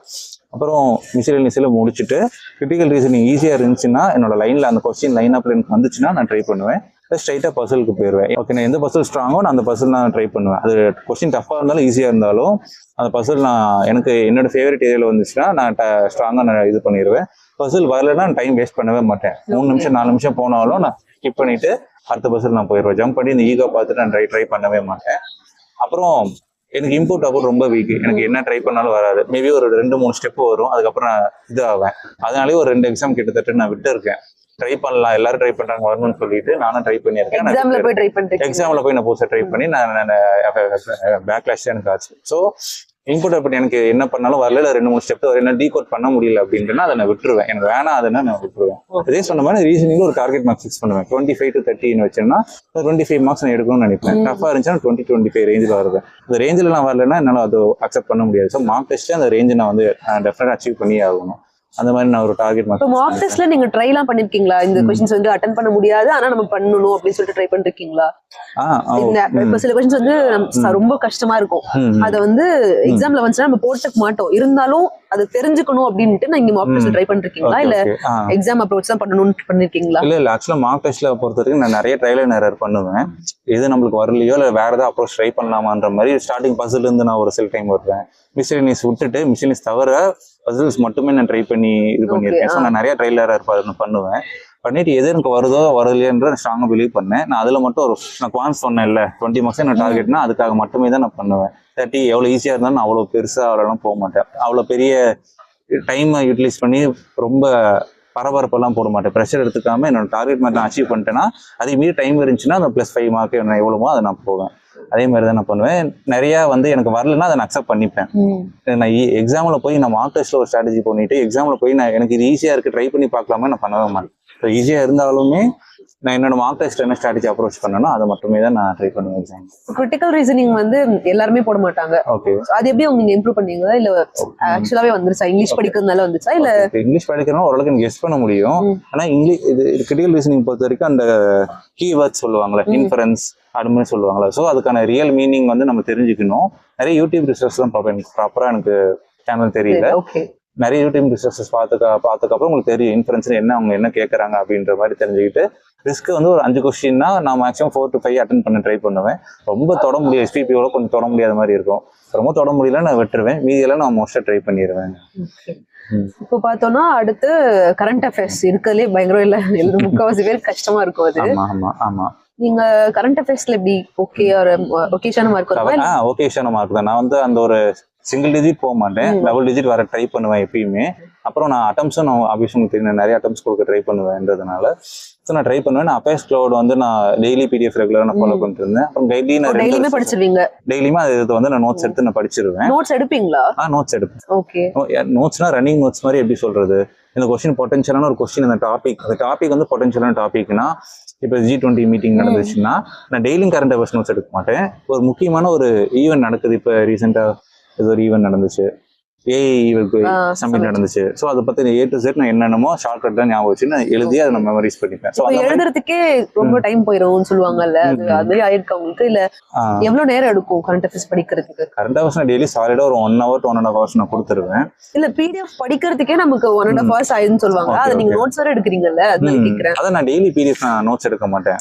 Speaker 2: அப்புறம் மிஸ்லினியஸில் முடிச்சுட்டு கிரிட்டிக்கல் ரீசனிங் ஈஸியாக இருந்துச்சுன்னா என்னோட லைனில் அந்த கொஸ்டின் லைன் அப்பில் எனக்கு வந்துச்சுன்னா நான் ட்ரை பண்ணுவேன். ஸ்ட்ரைட்டாக பசிலுக்கு போயிடுவேன். ஓகே நான் எந்த பசில் ஸ்ட்ராங்கோ நான் அந்த பசில் நான் ட்ரை பண்ணுவேன். அது கொஸ்டின் டஃப்பாக இருந்தாலும் ஈஸியாக இருந்தாலும் அந்த பசில் நான் எனக்கு என்னோட ஃபேவரட் ஏரியாவில் வந்துச்சுன்னா நான் ஸ்ட்ராங்காக நான் இது பண்ணிடுவேன். பசில் வரலைன்னா நான் டைம் வேஸ்ட் பண்ணவே மாட்டேன். 3 நிமிஷம் 4 நிமிஷம் போனாலும் நான் ஸ்கிப் பண்ணிட்டு அடுத்த பசில் நான் போயிடுவேன். ஜம்ப் பண்ணி இந்த ஈகோ பார்த்துட்டு நான் ட்ரை பண்ணவே மாட்டேன். அப்புறம் எனக்கு இன்புட் அவுட் ரொம்ப வீக். எனக்கு என்ன ட்ரை பண்ணாலும் வராது. மேபி ஒரு 2-3 ஸ்டெப் வரும், அதுக்கப்புறம் நான் இது ஆவேன். அதனாலேயே ஒரு 2 எக்ஸாம் கிட்டத்தட்ட நான் விட்டு இருக்கேன். ட்ரை பண்ணலாம், எல்லாரும் ட்ரை பண்றாங்க வரணும்னு சொல்லிட்டு நானும் ட்ரை பண்ணியிருக்கேன். எக்ஸாம்ல போய் நான் புதுசாக ட்ரை பண்ணி நான் பேக்லாஷ் எனக்கு ஆச்சு. ஸோ இன்புட் அப்படி எனக்கு என்ன பண்ணாலும் வரல, 2-3 ஸ்டெப் என்ன டீகோட் பண்ண முடியல அப்படின்ட்டுனா அதை நான் விட்டுருவேன். எனக்கு வேணாம் அதுன்னா நான் விட்டுருவேன். அதே சொன்ன மாதிரி ரீசனிங் ஒரு டார்கெட் மார்க்ஸ் ஃபிக்ஸ் பண்ணுவேன். 25 to 30 வச்சேன்னா 25 மார்க்ஸ் நான் எடுக்கணும்னு நினைப்பேன். டஃபாக இருந்துச்சுன்னா 20-25 ரேஞ்சில் வருவேன். அந்த ரேஞ்சில் நான் வரலன்னா என்னால் அது அக்செப்ட் பண்ண முடியாது. ஸோ மார்க் டெஸ்ட்டு அந்த ரேஞ்சை நான் வந்து டெஃபினட்டாக அச்சீவ் பண்ணி ஆகணும். அந்த மாதிரி நான் ஒரு டார்கெட்
Speaker 1: இப்போ மார்க் டெஸ்ட்ல நீங்க ட்ரை எல்லாம் பண்ணிருக்கீங்களா? இந்த क्वेश्चंस வந்து அட்டெண்ட் பண்ண முடியாது ஆனா நம்ம பண்ணனும் அப்படி சொல்லிட்டு ட்ரை பண்ணிருக்கீங்களா? இப்ப சில क्वेश्चंस வந்து ரொம்ப கஷ்டமா இருக்கும். அத வந்து எக்ஸாம்ல வந்துச்சா நம்ம போட்டுக்க மாட்டோம். இருந்தாலும் அது தெரிஞ்சுக்கணும் அப்படினு நான் இங்க மார்க் டெஸ்ட் ட்ரை பண்ணிருக்கீங்களா இல்ல எக்ஸாம் அப்ரோச் தான் பண்ணனும்னு பண்ணிருக்கீங்களா?
Speaker 2: இல்ல ஆக்சுவலா மார்க் டெஸ்ட்ல பொறுத்தவரைக்கும் நான் நிறைய ட்ரையல் அண்ட் எரர் பண்ணுவேன். எது நம்மளுக்கு வரலையோ இல்ல வேற ஏதாவது அப்ரோச் ட்ரை பண்ணலாமான்ற மாதிரி ஸ்டார்டிங் பசில் இருந்து நான் ஒரு சில டைம் வருவேன். மிஸ்லினியஸ் விட்டுட்டு மிஸ்லினியஸ் தவிர பசில்ஸ் மட்டுமே நான் ட்ரை பண்ணி இது பண்ணியிருக்கேன். ஸோ நான் நிறைய ட்ரையல் எரர் பண்ணுவேன். பண்ணிட்டு எது எனக்கு வருதோ வரலையன்ற ஸ்ட்ராங்கா பிலீவ் பண்ணேன். நான் அதுல மட்டும் நான் குவான்ஸ் சொன்னேன்ல 20 மார்க்ஸ் நான் டார்கெட்னா அதுக்காக மட்டுமே தான் நான் பண்ணுவேன். 30 எவ்வளவு ஈஸியா இருந்தாலும் நான் அவ்வளவு பெருசா அவ்வளோலாம் போக மாட்டேன். அவ்வளவு பெரிய டைமை யூட்டிலைஸ் பண்ணி ரொம்ப பரபரப்பெல்லாம் போட மாட்டேன். ப்ரெஷர் எடுத்துக்காம என்னோட டார்கெட் மாதிரி நான் அச்சீவ் பண்ணிட்டேன்னா அதே மீறி டைம் இருந்துச்சுன்னா அந்த +5 மார்க் என்ன எவ்வளவோ அதை நான் போவேன். அதே மாதிரி தான் நான் பண்ணுவேன். நிறைய வந்து எனக்கு வரலன்னா அதை நான் அக்செப்ட் பண்ணிப்பேன். நான் எக்ஸாம்ல போய் நான் மார்க் டெஸ்ட்ல ஒரு ஸ்ட்ராட்டஜி பண்ணிட்டு எக்ஸாம்ல போய் நான் எனக்கு இது ஈஸியா இருக்கு ட்ரை பண்ணி பார்க்கலாமே நான் பண்ணவே மாட்டேன். ஸோ ஈஸியா இருந்தாலுமே நான் என்னோட மார்க் டெஸ்ட் என்ன ஸ்ட்ராட்டஜி அப்ரோச் பண்ணனோ அதை மட்டுமே தான் நான் ட்ரை பண்ணுவேன். எக்ஸாம்
Speaker 1: கிரிட்டிக்கல் ரீசனிங் வந்து எல்லாருமே போட மாட்டாங்க. ஓகே, அது எப்படி நீங்க இம்ப்ரூவ் பண்ணீங்களா இல்ல ஆக்சுவலாவே வந்துருச்சா? இங்கிலீஷ் படிக்கிறதுனால வந்துச்சா இல்ல
Speaker 2: இங்கிலீஷ் படிக்கிறதுனால ஓரளவுக்கு எனக்கு கெஸ் பண்ண முடியும். ஆனா இங்கிலீஷ் இது கிரிட்டிக்கல் ரீசனிங் பொறுத்த வரைக்கும் அந்த கீவேர்ட்ஸ் சொல்லுவாங்களே இன்ஃபரன்ஸ் அது மாதிரி சொல்லுவாங்களே, ஸோ அதுக்கான ரியல் மீனிங் வந்து நம்ம தெரிஞ்சுக்கணும். நிறைய யூடியூப் ரிசர்ச் தான் பார்ப்பேன். ப்ராப்பரா எனக்கு சேனல் தெரியல. நிறைய யூடியூப் ரிசர்ச்சஸ் பார்த்ததுக்கப்புறம் உங்களுக்கு தெரியும் இன்ஃபரன்ஸ் என்ன அவங்க என்ன கேட்கறாங்க அப்படின்ற மாதிரி தெரிஞ்சுக்கிட்டு ரிஸ்க் வந்து ஒரு 5 கொஸ்டின்னா நான் மேக்ஸிமம் 4 to 5 அட்டன் பண்ண ட்ரை பண்ணுவேன். ரொம்ப தொட முடியாது, எஸ்பிபியோட கொஞ்சம் தொட முடியாத மாதிரி இருக்கும். ரொம்ப தொட முடியல நான் விட்டுருவேன். மீதியெல்லாம் நான் மோஸ்டா ட்ரை பண்ணிடுவேன்.
Speaker 1: இப்போ பார்த்தோம்னா அடுத்து கரண்ட் அஃபேர்ஸ் இருக்கிறதுலே பயங்கரம் இல்ல, முக்கால்வாசி பேர் கஷ்டமா இருக்கும் அது.
Speaker 2: ஆமா ஆமா.
Speaker 1: நீங்க கரண்ட் அஃபேர்ஸ்ல எப்படி ஓகே ஒரு ஓகேஷான மார்க் வருமா?
Speaker 2: ஓகேஷான மார்க் தான். நான் வந்து அந்த ஒரு சிங்கிள் டிஜிட் போக மாட்டேன், டபுள் டிஜிட் வர ட்ரை பண்ணுவேன் எப்பயுமே. அப்புறம் நான் அட்டம்ஸும் நான் ஆப்வியஸ்லி தெரியும் நிறைய அட்டம்ஸ் கொடுக்க ட்ரை பண்ணுவேன்றதுனால ஸோ நான் ட்ரை பண்ணுவேன். நான் அஃபேர்ஸ் க்ளவுட் வந்து நான் டெய்லி பிடிஎஃப் ரெகுலராக நான் ஃபாலோ பண்ணிட்டு இருந்தேன். அப்புறம்
Speaker 1: டெய்லியுமே படிச்சிருவீங்க?
Speaker 2: டெய்லியுமே அது வந்து நான் நோட்ஸ் எடுத்து நான் படிச்சிருவேன்.
Speaker 1: நோட்ஸ் எடுப்பீங்களா?
Speaker 2: நோட்ஸ் எடுப்பேன்.
Speaker 1: ஓகே,
Speaker 2: நோட்ஸ்னா ரன்னிங் நோட்ஸ் மாதிரி எப்படி சொல்றது, இந்த கொஸ்டின் பொட்டன்ஷியலான ஒரு கொஸ்டின், அந்த டாபிக் வந்து பொட்டன்ஷியலான டாபிக்னா இப்போ G20 மீட்டிங் நடந்துச்சுன்னா நான் டெய்லியும் கரண்ட் அஃபேர்ஸ் நோட்ஸ் எடுக்க மாட்டேன். ஒரு முக்கியமான ஒரு ஈவெண்ட் நடக்குது, இப்போ ரீசெண்டாக ஏதோ ஒரு ஈவெண்ட் நடந்துச்சு, சம்மிட் நடந்துச்சு. சோ அதை பத்தி A to Z நான் என்னென்னமோ ஷார்ட் கட் தான் ஞாபகம் வச்சு நான் எழுதி அதை நான் மெமரைஸ் பண்ணிப்பேன்.
Speaker 1: சோ எழுதுறதுக்கே ரொம்ப டைம் போயிடும்னு சொல்லுவாங்கல்ல, அது ஆயிருக்கு உங்களுக்கு? இல்ல எவ்வளவு நேரம் எடுக்கும் கரண்ட் அஃபேர்ஸ் படிக்கிறதுக்கு?
Speaker 2: கரண்ட் அஃபேர்ஸ் நான் டெய்லி சாலிடா ஒரு 1 hour to 1.5 hours நான் கொடுத்துருவேன்.
Speaker 1: இல்ல PDF படிக்கிறதுக்கே நமக்கு 1.5 hours ஆயிடுன்னு சொல்லுவாங்க. அது நீங்க நோட்ஸ் வேற எடுக்கிறீங்கல்ல, அதுதான் கேக்குறேன்.
Speaker 2: அத நான் டெய்லி PDF நான் நோட்ஸ் எடுக்க மாட்டேன்.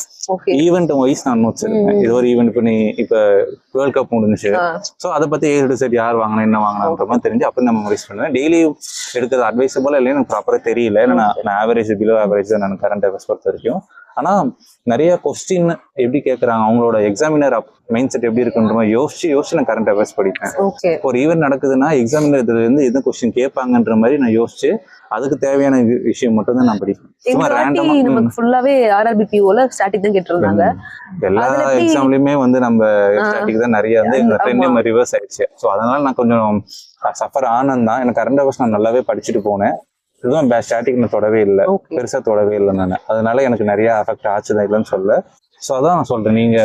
Speaker 2: ஈவென்ட் வைஸ் நான் நோட்ஸ் எடுப்பேன். இது ஒரு ஈவென்ட் இப்ப வேர்ல்ட் கப் முடிஞ்சுச்சு, சோ அதை பத்தி A to Z யார் வாங்கினா என்ன வாங்கினான்ற மாதிரி தெரிஞ்சு அப்ப நம்ம மெமரைஸ் பண்ணுவேன். டெய்லி எடுக்கிறது அட்வைசபிள் இல்லைன்னு எனக்கு ப்ராப்பரா தெரியல. ஏன்னா நான் ஆவரேஜ் பிலோ ஆவரேஜ் தான் நான் கரண்ட் அஃபேர்ஸ் பொறுத்த வரைக்கும். ஆனா நிறைய கொஸ்டின் எப்படி கேட்கறாங்க, அவங்களோட எக்ஸாமினர் மைண்ட் செட் எப்படி இருக்குன்ற மாதிரி யோசிச்சு நான் கரண்ட் அஃபேர்ஸ் படிப்பேன். ஒரு ஈவென்ட் நடக்குதுன்னா எக்ஸாமினர் இதுல இருந்து எந்த கொஸ்டின் கேட்பாங்கன்ற மாதிரி நான் யோசிச்சு அதுக்கு தேவையான விஷயம் மட்டும் தான் நான் படிப்பேன். சும்மா ரேண்டமா
Speaker 1: நமக்கு ஃபுல்லாவே RRBPOல ஸ்டாட்டிக் தான் கேட்டிருந்தாங்க.
Speaker 2: எல்லா எக்ஸாம்லயுமே வந்து நம்ம ஸ்டாட்டிக் தான் நிறைய வந்து எங்க ட்ரெண்ட்லயும் ரிவர்ஸ் ஆயிடுச்சு. ஸோ அதனால நான் கொஞ்சம் சஃபர் ஆனந்தான். எனக்கு கரண்ட் அஃபேர்ஸ் நான் நல்லாவே படிச்சுட்டு போனேன். இதுவும் ஸ்டாட்டிக் நான் தொடவே இல்லை, பெருசா தொடவே இல்லை நான். அதனால எனக்கு நிறைய அஃபெக்ட் ஆச்சுதான் இல்லைன்னு சொல்ல. ஸோ அதான் நான் சொல்றேன், நீங்க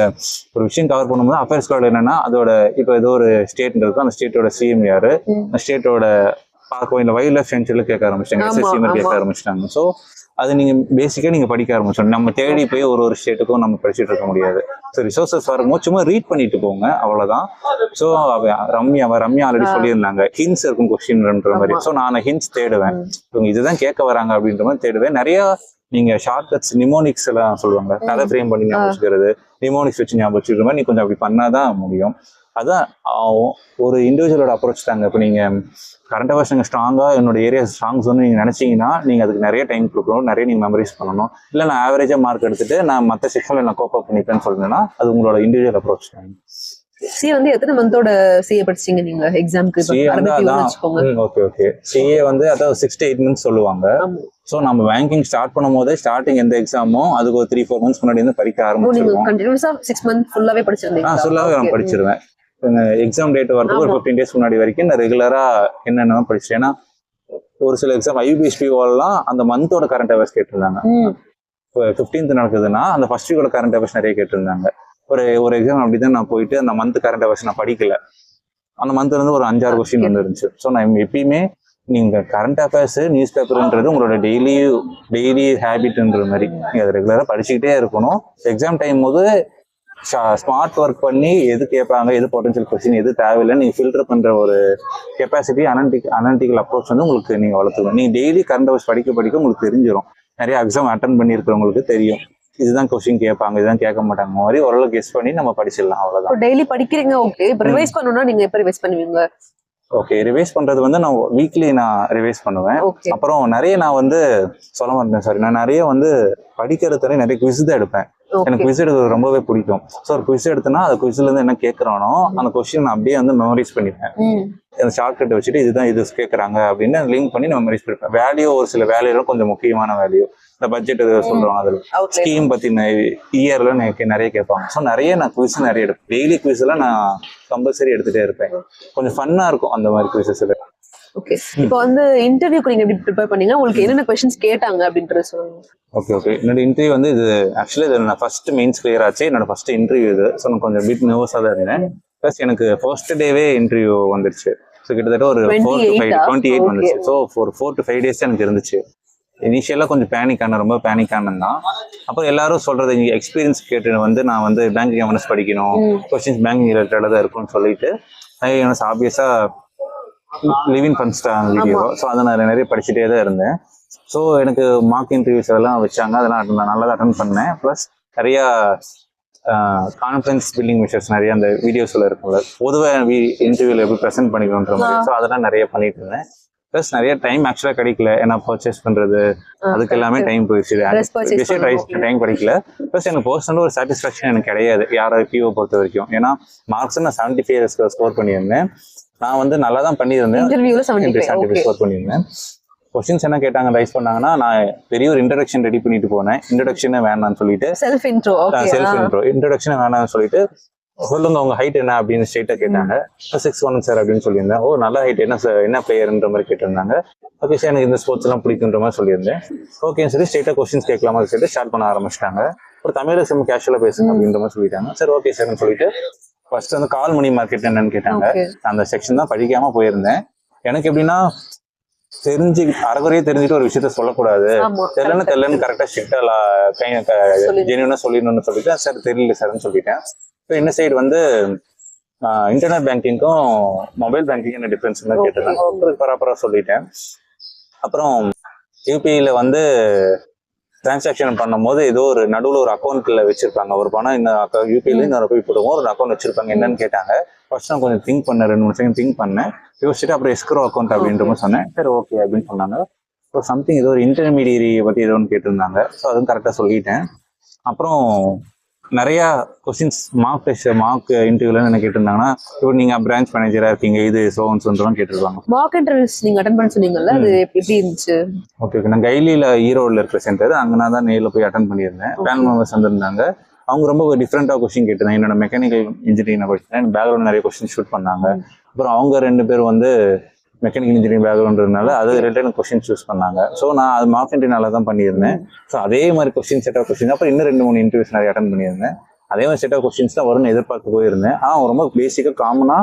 Speaker 2: ஒரு விஷயம் கவர் பண்ணும்போது அஃபேர்ஸ் கார்டு என்னன்னா அதோட இப்போ ஏதோ ஒரு ஸ்டேட் இருக்கும், அந்த ஸ்டேட்டோட CM யாரு, அந்த ஸ்டேட்டோட பார்க்க இந்த வைல்ட் லைஃப் சயின்ஸ்ல கேட்க ஆரம்பிச்சிட்டாங்க, SSC மாதிரி கேட்க ஆரம்பிச்சிட்டாங்க. ஸோ அது நீங்க பேசிக்கா நீங்க படிக்க ஆரம்பிச்சோம். நம்ம தேடி போய் ஒரு ஸ்டேட்டுக்கும் நம்ம படிச்சுட்டு இருக்க முடியாது. ஸோ ரிசோர்சஸ் வரும்போது சும்மா ரீட் பண்ணிட்டு போங்க, அவ்வளவுதான். ஸோ ரம்யா ஆல்ரெடி சொல்லியிருந்தாங்க ஹின்ஸ் இருக்கும் கொஸ்டின்ன்ற மாதிரி. ஸோ நான் ஹின்ஸ் தேடுவேன், இவங்க இதுதான் கேட்க வராங்க அப்படின்ற மாதிரி தேடுவேன். நிறைய நீங்க ஷார்ட் கட்ஸ் நிமோனிக்ஸ் எல்லாம் சொல்லுவாங்க, கதை ஃப்ரேம் பண்ணி ஞாபகம் வச்சுக்கிறது, நிமோனிக்ஸ் வச்சு ஞாபகம் வச்சுக்கிற மாதிரி நீ கொஞ்சம் அப்படி பண்ணாதான் முடியும். அதான் ஒரு இண்டிவிஜுவலோட அப்ரோச் தாங்க. இப்போ நீங்க கரண்ட் அஃபேர்ஸ் நீங்க ஸ்ட்ராங்கா என்னோட ஏரியா ஸ்ட்ராங்ஸ் வந்து நீங்க நினைச்சீங்கன்னா நீங்க அதுக்கு நிறைய டைம் கொடுக்கணும், நிறைய நீங்க மெமரைஸ் பண்ணணும். இல்லை நான் ஆவரேஜா மார்க் எடுத்துட்டு நான் மற்ற செக்ஷன்ல நான் கோப் அப் பண்ணிப்பேன்னு சொல்றேன்னா அது உங்களோட இண்டிவிஜுவல் அப்ரோச் தாங்க.
Speaker 1: CA வந்து எத்தனை மந்தோட CA படிச்சீங்க நீங்க எக்ஸாம்க்கு?
Speaker 2: ஓகே CA வந்து அதாவது 6 to 8 months சொல்லுவாங்க. ஸோ நம்ம பேங்கிங் ஸ்டார்ட் பண்ணும் போதே ஸ்டார்டிங் எந்த எக்ஸாமோ அதுக்கு ஒரு 3-4 months முன்னாடி வந்து படிக்க ஆரம்பிச்சிருவோம்.
Speaker 1: கண்டினியூஸா 6 months ஃபுல்லாவே படிச்சிருந்தீங்க?
Speaker 2: ஃபுல்லாவே நான் படிச்சிருவேன். எக்ஸாம் டேட் வரதுக்கு ஒரு 15 days முன்னாடி வரைக்கும் நான் ரெகுலரா என்னென்ன படிச்சேன். ஏன்னா ஒரு சில எக்ஸாம் IUPSPOலாம் அந்த மந்தோட கரண்ட் அஃபேர்ஸ் கேட்டிருந்தாங்க. 15th நடக்குதுன்னா அந்த ஃபர்ஸ்ட் வீக்கோட கரண்ட் அஃபேர்ஸ் நிறைய கேட்டிருந்தாங்க. ஒரு எக்ஸாம் அப்படிதான் நான் போயிட்டு அந்த மந்த் கரண்ட் அஃபேர்ஸ் நான் படிக்கல. அந்த மந்த்ல இருந்து ஒரு 5-6 கொஸ்டின் வந்து இருந்துச்சு. ஸோ நான் எப்பயுமே நீங்க கரண்ட் அஃபேர்ஸ் நியூஸ் பேப்பர்ன்றது உங்களோட டெய்லி ஹேபிட்ன்ற மாதிரி நீங்க அதை ரெகுலரா படிச்சுக்கிட்டே இருக்கணும். எக்ஸாம் டைம் போது ஸ்மார்ட் ஒர்க் பண்ணி எது கேட்பாங்க, எது பொட்டன்ஷியல் கொஸ்டின், எது தேவையில்லை நீங்க ஃபில்டர் பண்ற ஒரு கெப்பாசிட்டி அனாலிட்டிக்கல் அப்ரோச் வந்து உங்களுக்கு நீங்க வளர்த்துக்கணும். நீங்க டெய்லி கரண்ட் அஃபேர்ஸ் படிக்க உங்களுக்கு தெரிஞ்சிடும். நிறைய எக்ஸாம் அட்டன் பண்ணியிருக்கிறவங்களுக்கு தெரியும் இதுதான் கொஸ்டின் கேட்பாங்க, இதுதான் கேட்க மாட்டாங்க மாதிரி ஓரளவு கெஸ் பண்ணி நம்ம படிச்சிடலாம். அவ்வளவுதான்.
Speaker 1: டெய்லி படிக்கிறீங்க, ஓகே. இப்போ ரிவைஸ் பண்ணணும்னா நீங்க எப்ப ரிவைஸ் பண்ணுவீங்க?
Speaker 2: ஓகே, ரிவைஸ் பண்றது வந்து நான் வீக்லி நான் ரிவைஸ் பண்ணுவேன். அப்புறம் நிறைய நான் வந்து சொல்ல மாட்டேன், சாரி, நான் நிறைய வந்து படிக்கிறதுல நிறைய குவிஸ் தான் எடுப்பேன். எனக்கு குவிஸ் எடுக்கிறது ரொம்பவே பிடிக்கும். ஸோ ஒரு குவிஸ் எடுத்தேன்னா அந்த குவிஸ்ல இருந்து என்ன கேட்கறானோ அந்த கொஸ்டின் நான் அப்படியே வந்து மெமரைஸ் பண்ணிப்பேன். அந்த ஷார்ட்கட்டை வச்சுட்டு இதுதான் இது கேட்கறாங்க அப்படின்னு லிங்க் பண்ணி நான் மெமரைஸ் பண்ணிப்பேன். வேல்யூ ஒரு சில வேல்யூலாம் கொஞ்சம் முக்கியமான வேல்யூ, இந்த பட்ஜெட் சொல்றாங்க, அதுல ஸ்கீம் பத்தின இயர்ல நிறைய கேட்பாங்க. ஸோ நிறைய நான் குவிஸ் நிறைய எடுப்பேன். டெய்லி குவிஸ் எல்லாம் நான் கம்பல்சரி எடுத்துட்டே இருப்பேன். கொஞ்சம் ஃபன்னா இருக்கும் அந்த மாதிரி குவிசஸ்.
Speaker 1: ஓகே, இப்போ வந்து இன்டர்வியூக்கு நீங்க எப்படி ப்ரிப்பேர் பண்ணீங்க? உங்களுக்கு என்னென்ன क्वेश्चंस கேட்டாங்க அப்படின்றது சொல்லுங்க.
Speaker 2: ஓகே. என்னோட இன்டர்வியூ வந்து இது ஆக்சுவலி இது நான் ஃபர்ஸ்ட் மெயின்ஸ் கிளியர் ஆச்சு. என்னோட ஃபர்ஸ்ட் இன்டர்வியூ இது. ஸோ நான் கொஞ்சம் பிட் நர்வஸாக தான் இருந்தேன். ப்ளஸ் எனக்கு ஃபர்ஸ்ட் டேவே இன்டர்வியூ வந்துருச்சு. ஸோ கிட்டத்தட்ட ஒரு 28 வந்துச்சு. ஸோ ஒரு 4 to 5 days எனக்கு இருந்துச்சு. இனிஷியலாக கொஞ்சம் ரொம்ப பேனிக் ஆனது தான். அப்புறம் எல்லாரும் சொல்றது இங்கே எக்ஸ்பீரியன்ஸ் கேட்டு வந்து நான் வந்து பேங்கிங் அவேர்னஸ் படிக்கணும், கொஸ்டின்ஸ் பேங்கிங் ரிலேட்டடாக தான் இருக்கும்னு சொல்லிட்டு ஆப்வியஸா லிவிங் ஃபன்ஸ்டாங்க வீடியோ. ஸோ அதை நான் நிறைய படிச்சுட்டே தான் இருந்தேன். ஸோ எனக்கு மார்க் இன்டர்வியூஸ் அதெல்லாம் வச்சாங்க, அதெல்லாம் நான் நல்லா அட்டன் பண்ணேன். ப்ளஸ் நிறையா கான்ஃபிடன்ஸ் பில்டிங் மெஷர்ஸ் நிறைய அந்த வீடியோஸ்ல இருக்கும்ல, பொதுவாக இன்டர்வியூல எப்படி ப்ரெசென்ட் பண்ணிக்கணுன்ற மாதிரி. ஸோ அதெல்லாம் நிறைய பண்ணிட்டு இருந்தேன். ப்ளஸ் நிறைய டைம் ஆக்சுவலாக கிடைக்கல, ஏன்னா பர்ச்சேஸ் பண்றது அதுக்கு எல்லாமே டைம் போயிடுச்சு. டைம் கிடைக்கல. ப்ளஸ் எனக்கு பர்சனலாக ஒரு சாட்டிஸ்ஃபேக்ஷன் எனக்கு கிடையாது யாரோ பிஓ பொறுத்த வரைக்கும். ஏன்னா மார்க்ஸ் நான் 75 ஸ்கோர் பண்ணியிருந்தேன். நான் வந்து நல்லா தான் பண்ணியிருந்தேன், 75 ஸ்கோர் பண்ணியிருந்தேன். கொஸ்டின்ஸ் என்ன கேட்டாங்க, ரைஸ் பண்ணாங்கன்னா நான் பெரிய ஒரு இன்ட்ரடக்ஷன் ரெடி பண்ணிட்டு போனேன். இன்ட்ரடக்ஷனே வேணாம்னு சொல்லிட்டு இன்ட்ரடக்ஷனே வேணாம்னு சொல்லிட்டு சொல்லுங்க உங்க ஹைட் என்ன அப்படின்னு ஸ்ட்ரெயிட்டா கேட்டாங்க. 6'1" சார் அப்படின்னு சொல்லியிருந்தேன். ஓ நல்ல ஹைட், என்ன பிளேயர்ன்ற மாதிரி கேட்டிருந்தாங்க. ஓகே சார், எனக்கு இந்த ஸ்போர்ட்ஸ் எல்லாம் பிடிக்குன்ற மாதிரி சொல்லியிருந்தேன். ஓகேன்னு சொல்லி ஸ்ட்ரெயிட்டா கொஸ்டின்ஸ் கேட்கலாமா சொல்லிட்டு ஸ்டார்ட் பண்ண ஆரம்பிச்சிட்டாங்க. ஒரு தமிழ் சிம் கேஷுவலா பேசுங்க அப்படின்ற மாதிரி சொல்லிட்டாங்க. சார் ஓகே சார்னு சொல்லிட்டு ஃபர்ஸ்ட் வந்து கால் மணி மார்க்கெட் என்னன்னு கேட்டாங்க. அந்த செக்ஷன் தான் படிக்காம போயிருந்தேன். எனக்கு எப்படின்னா அறகுறையே தெரிஞ்சுட்டு ஒரு விஷயத்த சொல்லக்கூடாது, தெரியலன்னு கரெக்டா ஸ்ட்ரிக்டா ஜென்யூனா சொல்லிடணும்னு சொல்லிட்டு சார் தெரியல சார்னு சொல்லிட்டேன். இப்போ இந்த சைடு வந்து இன்டர்நெட் பேங்கிங்கும் மொபைல் பேங்கிங் என்ன டிஃபரன்ஸ் கேட்டிருந்தாங்க. ப்ராப்பரா சொல்லிட்டேன். அப்புறம் யூபிஐல வந்து டிரான்சாக்ஷன் பண்ணும்போது ஏதோ ஒரு நடுவில் ஒரு அக்கௌண்ட்ல வச்சிருப்பாங்க, ஒரு பணம் இன்னொரு யூபிஐல இன்னொரு போய் போடுவோம், ஒரு அக்கௌண்ட் வச்சிருப்பாங்க என்னன்னு கேட்டாங்க. ஃபர்ஸ்ட் நான் கொஞ்சம் திங்க் பண்ணேன், 2-3 செகண்ட் திங்க் பண்ணேன், யோசிச்சுட்டு அப்புறம் எஸ்க்ரோ அக்கௌண்ட் அப்படின்ற மாதிரி சொன்னேன். சரி ஓகே அப்படின்னு சொன்னாங்க. அப்புறம் சம்திங் ஏதோ ஒரு இன்டர்மீடியரி பற்றி ஏதோ ஒன்று கேட்டிருந்தாங்க. ஸோ அதுவும் கரெக்டாக சொல்லிட்டேன். அப்புறம் நிறைய கொஸ்டின்ஸ் மார்க் இன்டர்வியூல என்ன கேட்டிருந்தாங்கன்னா, இப்போ நீங்க பிரான்ச் மேனேஜரா இருக்கீங்க, இது சோன்ஸ்லாம் கேட்டிருக்காங்க.
Speaker 1: மார்க் இன்டர்வியூஸ் நீங்க அட்டெண்ட் பண்ண சொன்னீங்கல்ல, அது எப்படி இருந்துச்சு?
Speaker 2: ஓகே, நான் கைலியில ஈரோடுல இருக்கிற சென்டர், அங்க நான் தான் நேரில் போய் அட்டெண்ட் பண்ணியிருந்தேன். பேனல் மெம்பர்ஸ் வந்திருந்தாங்க. அவங்க ரொம்ப டிஃப்ரெண்டா கொஸ்டின் கேட்டிருந்தாங்க. என்னோட மெக்கானிக்கல் இன்ஜினியரிங் படிச்சேன், பேக்ரவுண்ட் நிறைய கொஸ்டின் ஷூட் பண்ணாங்க. அப்புறம் அவங்க 2 பேர் வந்து மெக்கானிக்கல் இன்ஜினியரிங் பேக்ரவுண்ட்னால அது ரிலேட்டட் கொஸ்டின் சூஸ் பண்ணாங்க. ஸோ நான் அது மார்க் இன்டர்வியூ நல்லா தான் பண்ணியிருந்தேன். ஸோ அதே மாதிரி கொஸ்டின் செட் ஆஃப் கொஸ்டின் அப்புறம் இன்னும் 2-3 இன்டர்வியூஸ் நிறைய அட்டன் பண்ணியிருந்தேன். அதே மாதிரி செட் ஆஃப் கொஸ்டின்ஸ் தான் வரும்னு எதிர்பார்த்து போயிருந்தேன். ரொம்ப பேசிக்காக காமனா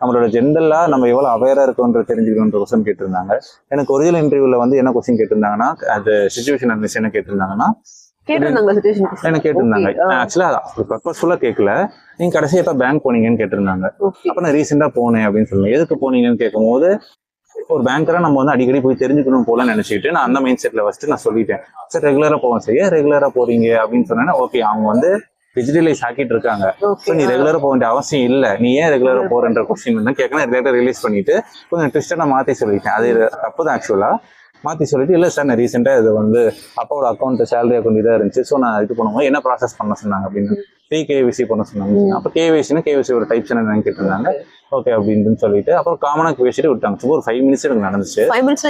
Speaker 2: நம்மளோட ஜென்ரலா நம்ம எவ்வளவு அவேரா இருக்கோன்ற தெரிஞ்சுக்கணுன்ற கொஸ்டின் கேட்டிருந்தாங்க. எனக்கு ஒரிஜினல் இன்டர்வியூல வந்து என்ன கொஸ்டின் கேட்டிருந்தாங்கன்னா, அது சிச்சுவேஷன் அனலிசிஸ் என்ன கேட்டிருந்தாங்கன்னா என்ன கேட்டிருந்தாங்க. ஆக்சுவலா பர்பஸ்ஃபுல்லா கேட்கல, நீங்க கடைசியா எப்ப பேங்க் போனீங்கன்னு கேட்டிருந்தாங்க. அப்ப நான் ரீசெண்டா போனேன் அப்படின்னு சொன்னேன். எதுக்கு போனீங்கன்னு கேட்கும் போது, ஒரு பேங்கரா நம்ம வந்து அடிக்கடி போய் தெரிஞ்சுக்கணும் போல நினைச்சிட்டு நான் அந்த மைண்ட் செட்ல ஃபர்ஸ்ட் நான் சொல்லிட்டேன். சார் ரெகுலரா போவேன், செய்ய ரெகுலரா போறீங்க அப்படின்னு சொன்னேன்னா, ஓகே அவங்க வந்து டிஜிட்டலைஸ் ஆக்கிட்டு இருக்காங்க, ஸோ நீ ரெகுலரா போக வேண்டிய அவசியம் இல்லை, நீ ஏன் ரெகுலரா போறன்ற கொஸ்டின் தான் கேட்கணும். ரெகுலரா ரிலீஸ் பண்ணிட்டு கொஞ்சம் ட்விஸ்டா மாத்தி சொல்லிட்டேன். அது தப்பு தான் ஆக்சுவலா. மாற்றி சொல்லிட்டு, இல்லை சார் நான் ரீசெண்டாக இது வந்து அப்பாவோட அக்கௌண்ட் சேலரி அக்கௌண்ட் இதாக இருந்துச்சு, ஸோ நான் இது பண்ணுவோம், என்ன ப்ராசஸ் பண்ண சொன்னாங்க அப்படின்னு கேவிசி பண்ண சொன்னாங்க. அப்போ கேவிசி ஒரு டைப்ஸ் என்னன்னு கேட்டிருந்தாங்க. ஓகே அப்படின்னு சொல்லிட்டு அப்புறம் காமனாக பேசிட்டு விட்டாங்க. சும்மா ஒரு 5 minutes எனக்கு நடந்துச்சு. 5 minutes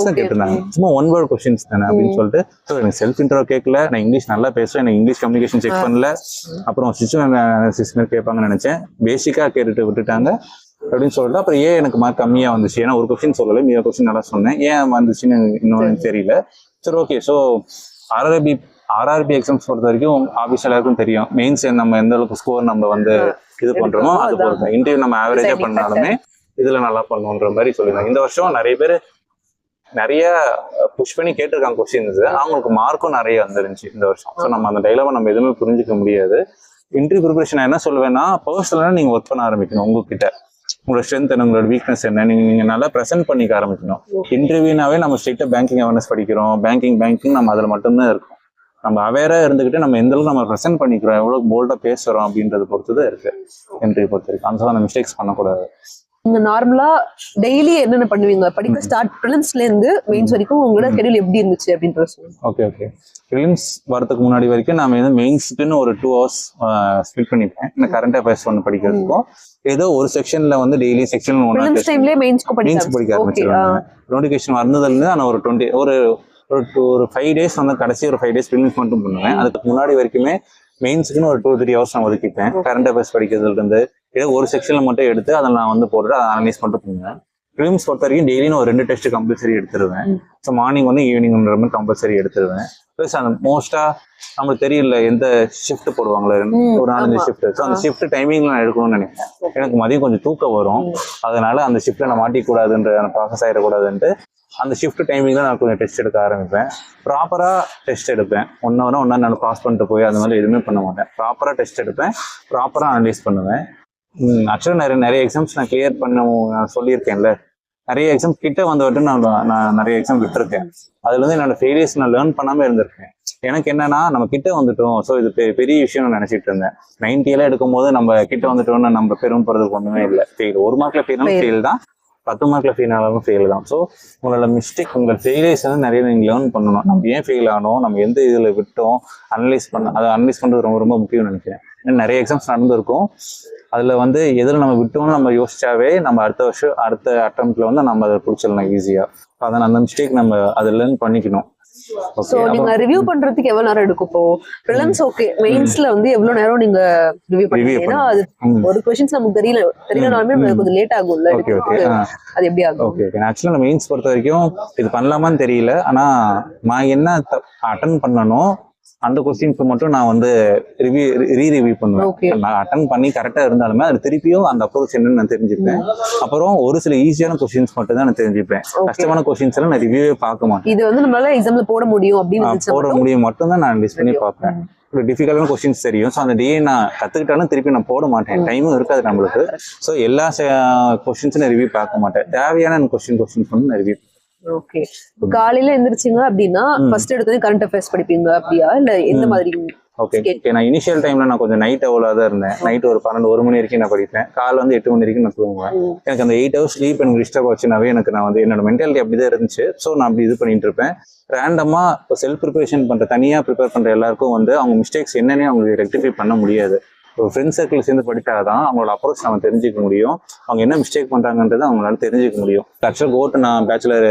Speaker 2: தான் கேட்டிருந்தாங்க. சும்மா 1 word கொஸ்டின்ஸ் தானே அப்படின்னு சொல்லிட்டு, ஸோ எனக்கு செல்ஃப் இன்ட்ரோ கேட்கல, நான் இங்கிலீஷ் நல்லா பேசுவேன், எனக்கு இங்கிலீஷ் கம்யூனிகேஷன் செக் பண்ணல, அப்புறம் சிச்சுவேஷன் அனாலிசிஸ் கேட்பாங்கன்னு நினைச்சேன், பேசிக்காக கேட்டுட்டு விட்டுட்டாங்க அப்படின்னு சொல்லிட்டு. அப்புறம் ஏன் எனக்கு மார்க் கம்மியாக வந்துச்சு, ஏன்னா ஒரு கொஸ்டின் சொல்லலை, மீத கொஸ்டின் நல்லா சொன்னேன், ஏன் வந்துச்சுன்னு இன்னொன்று தெரியல. சரி ஓகே. ஸோ ஆர்ஆர்பி எக்ஸாம்ஸ் பொறுத்த வரைக்கும் ஆஃபீஸ் எல்லாருக்கும் தெரியும், மெயின்ஸ் நம்ம எந்த அளவுக்கு ஸ்கோர் நம்ம வந்து இது பண்றோமோ அது பொறுத்து. இன்டர்வியூ நம்ம ஆவரேஜா பண்ணாலுமே இதுல நல்லா பண்ணுன்ற மாதிரி சொல்லியிருந்தாங்க. இந்த வருஷம் நிறைய பேர் நிறைய புஷ் பண்ணி கேட்டிருக்காங்க கொஸ்டின்ஸ், அவங்களுக்கு மார்க்கும் நிறைய வந்துருந்துச்சு இந்த வருஷம். ஸோ நம்ம அந்த டைலாவை நம்ம எதுவுமே புரிஞ்சிக்க முடியாது. இன்டர்வியூ ப்ரிப்பரேஷன் என்ன சொல்லுவேன்னா, பர்சனலாக நீங்கள் ஒர்க் பண்ண ஆரம்பிக்கணும். உங்ககிட்ட உங்களோட ஸ்ட்ரென்த் என்ன, உங்களோட வீக்னஸ் என்ன, நீங்கள் நல்லா ப்ரெசென்ட் பண்ணிக்க ஆரம்பிக்கணும். இன்டர்வியூனாவே நம்ம ஸ்ட்ரெயிட்டாக பேங்கிங் அவேர்னஸ் படிக்கிறோம், பேங்கிங் நம்ம அதில் மட்டும்தான் இருக்கும். நம்ம அவேராக இருந்துக்கிட்டு நம்ம எந்த அளவுக்கு நம்ம ப்ரெசென்ட் பண்ணிக்கிறோம், எவ்வளோ போல்டாக பேசுகிறோம் அப்படின்றத பொறுத்து தான் இருக்கு இன்டர்வியூ பொறுத்த வரைக்கும். அந்த மிஸ்டேக்ஸ் பண்ணக்கூடாது.
Speaker 1: நீங்க நார்மலா டெய்லி என்னென்ன பண்ணுவீங்க? படிக்க ஸ்டார்ட் ப்ரிலிம்ஸ்ல இருந்து மெயின்ஸ் வரைக்கும் உங்களோட ஷெட்யூல் எப்படி இருந்துச்சு அப்படின்ற சொல்லுங்க.
Speaker 2: ஓகே. ப்ரிலிம்ஸ் வரதுக்கு முன்னாடி வரைக்கும் நான் வந்து மெயின்ஸ்க்குன்னு ஒரு 2 hours ஸ்பெண்ட் பண்ணிப்பேன். இந்த கரண்ட் அஃபேர்ஸ் ஒன்று படிக்கிறதுக்கும் ஏதோ ஒரு செக்ஷன்ல வந்து டெய்லி செக்ஷன்
Speaker 1: ப்ரிலிம்ஸ் டைம்லயே மெயின்ஸ்க்கு
Speaker 2: படிக்க ஆரம்பிச்சிருவாங்க. நோட்டிஃபிகேஷன் வந்ததுல இருந்து நான் ஒரு 5 days வந்து கடைசி ஒரு 5 days ப்ரிலிம்ஸ் மட்டும் பண்ணுவேன். அதுக்கு முன்னாடி வரைக்குமே மெயின்ஸுக்குன்னு ஒரு 2-3 hours நான் ஒதுக்கிப்பேன். கரண்ட் அஃபேர்ஸ் படிக்கிறதுல இருந்து ஏதோ ஒரு செக்ஷன்ல மட்டும் எடுத்து அதில் நான் வந்து போட்டுட்டு அதை அனலைஸ் மட்டும் பண்ணுவேன். ப்ரிலிம்ஸ் பொறுத்த வரைக்கும் டெய்லி நான் ஒரு 2 டெஸ்ட் கம்பல்சரி எடுத்துருவேன். ஸோ மார்னிங் வந்து ஈவினிங்ன்ற மாதிரி கம்பல்சரி எடுத்துருவேன். ப்ளஸ் அந்த மோஸ்டா நம்மளுக்கு தெரியல எந்த ஷிஃப்ட் போடுவாங்களே, ஒரு 4-5 ஷிஃப்ட். ஸோ அந்த ஷிஃப்ட் டைமிங்ல நான் எடுக்கணும்னு நினைப்பேன். எனக்கு மதியம் கொஞ்சம் தூக்கம் வரும், அதனால அந்த ஷிஃப்ட்ல நான் மாட்டிக்கூடாதுன்ற ப்ராசஸ் ஆகிடக்கூடாதுன்ட்டு அந்த ஷிஃப்ட் டைமிங்ல நான் கொஞ்சம் டெஸ்ட் எடுக்க ஆரம்பிப்பேன். ப்ராப்பரா டெஸ்ட் எடுப்பேன். ஒன்னா நான் பாஸ் பண்ணிட்டு போய் அது மாதிரி எதுவுமே பண்ண மாட்டேன். ப்ராப்பரா டெஸ்ட் எடுப்பேன், ப்ராப்பரா அனலைஸ் பண்ணுவேன். ஆக்சுவலாக நிறைய எக்ஸாம்ஸ் நான் கிளியர் பண்ண நான் சொல்லியிருக்கேன்ல, நிறைய எக்ஸாம் கிட்ட வந்தவட்டு நான் நிறைய எக்ஸாம் விட்டுருக்கேன். அதுல இருந்து என்னோட ஃபெயிலியர்ஸ் நான் லேர்ன் பண்ணாம இருந்திருக்கேன். எனக்கு என்னன்னா, நம்ம கிட்ட வந்துட்டோம், ஸோ இது பெரிய விஷயம் நினைச்சிட்டு இருந்தேன். 90 எல்லாம் எடுக்கும் போது நம்ம கிட்ட வந்துட்டோம்னு நம்ம பெரும் போறதுக்கு ஒண்ணுமே இல்லை. ஃபெயில் 1 மார்க்ல ஃபெயிலும் ஃபெயில் தான், 10 மார்க்ல ஃபெயில் ஆனாலும் ஃபெயில் தான். ஸோ உங்களோட மிஸ்டேக், உங்களோட ஃபெயிலியர்ஸ் வந்து நிறைய நீங்க லேர்ன் பண்ணணும். நம்ம ஏன் ஃபெயில் ஆனோம், நம்ம எந்த இதுல விட்டோம், அதை அனலைஸ் பண்றது ரொம்ப ரொம்ப முக்கியம்னு நினைக்கிறேன். நிறைய எக்ஸாம்ஸ் நடந்திருக்கும், அதுல வந்து எதில் நம்ம விட்டோம்னு நம்ம யோசிச்சாவே நம்ம அடுத்த அட்டம்ப்ட்ல வந்து நம்ம அதை பிடிச்சிடலாம் ஈஸியா. அதனால அந்த மிஸ்டேக் நம்ம அதை லேர்ன் பண்ணிக்கணும்.
Speaker 1: சோ நீங்க ரிவ்யூ பண்றதுக்கு எவ்வளவு நேரம் எடுக்கும்? இப்போ ப்ரிலிம்ஸ் ஓகே, மெயின்ஸ்ல வந்து எவ்வளவு நேரம் நீங்க ரிவ்யூ பண்ணுவீங்க? ஏன்னா அது ஒரு क्वेश्चंस நமக்கு தெரியலனாலுமே கொஞ்சம் லேட் ஆகும்ல. அது எப்படி ஆகும்?
Speaker 2: ஓகே. ஆக்சுவலா நான் மெயின்ஸ் பொறுத்த வரைக்கும் இது பண்ணலாமான்னு தெரியல, ஆனா நான் என்ன அட்டெண்ட் பண்ணணும் அந்த கொஸ்டின்க்கு மட்டும் நான் வந்து ரீரிவ்யூ பண்ணுவேன். நான் அட்டன் பண்ணி கரெக்டா இருந்தாலுமே அது திருப்பியும் அந்த அப்ரோச் என்னன்னு நான் தெரிஞ்சுப்பேன். அப்புறம் ஒரு சில ஈஸியான கொஸ்டின்ஸ் மட்டும் தான் நான் தெரிஞ்சுப்பேன். கஷ்டமான கொஸ்டின்ஸ் எல்லாம் நான் ரிவ்யூவே பார்க்க மாட்டேன்.
Speaker 1: இது வந்து நம்மளால எக்ஸாம்ல போட முடியும் அப்படின்னு
Speaker 2: போட முடியும் மட்டும் தான் நான் லிஸ்ட் பண்ணி பார்ப்பேன். டிஃபிகல்ட்டான கொஸ்டின்ஸ் தெரியும், ஸோ அந்த டே நான் கத்துக்கிட்டாலும் திருப்பி நான் போட மாட்டேன், டைமும் இருக்காது நம்மளுக்கு. ஸோ எல்லா கொஸ்டின்ஸும் நான் ரிவ்யூ பார்க்க மாட்டேன். தேவையான கொஸ்டின்ஸ் வந்து நான் ரிவ்யூ.
Speaker 1: ஓகே. காலையில எந்திரிச்சிங்க அப்படின்னா ஃபர்ஸ்ட் எடுத்தது கரண்ட் அஃபேர்ஸ் படிப்பீங்க அப்படியா, இல்ல எந்த மாதிரி?
Speaker 2: ஓகே. நான் இனிஷியல் டைம்ல நான் கொஞ்சம் நைட் அவ்வளோ தான் இருந்தேன். நைட் ஒரு 12-1 மணி வரைக்கும் நான் படிப்பேன். காலைல வந்து 8 மணி வரைக்கும் நான் தூங்குவேன். எனக்கு அந்த 8 hours ஸ்லீப் எனக்கு டிஸ்டர்ப் ஆச்சுனாவே நான் வந்து என்னோட மென்டாலிட்டி அப்படிதான் இருந்துச்சு. ஸோ நான் அப்படி இது பண்ணிட்டு இருப்பேன். ரேண்டமா இப்போ செல்ஃப் ப்ரிப்பரேஷன் பண்ற, தனியா ப்ரிப்பேர் பண்ற எல்லாருக்கும் வந்து அவங்க மிஸ்டேக்ஸ் என்னன்னே அவங்களுக்கு ரெக்டிஃபை பண்ண முடியாது. ஒரு ஃப்ரெண்ட் சர்க்கிள் சேர்ந்து படித்தாதான் அவங்களோட அப்ரோச் நம்ம தெரிஞ்சுக்க முடியும். அவங்க என்ன மிஸ்டேக் பண்றாங்கன்றதை அவங்களால தெரிஞ்சுக்க முடியும். ஆக்சுவலாக கோட் நான் பேச்சுலர்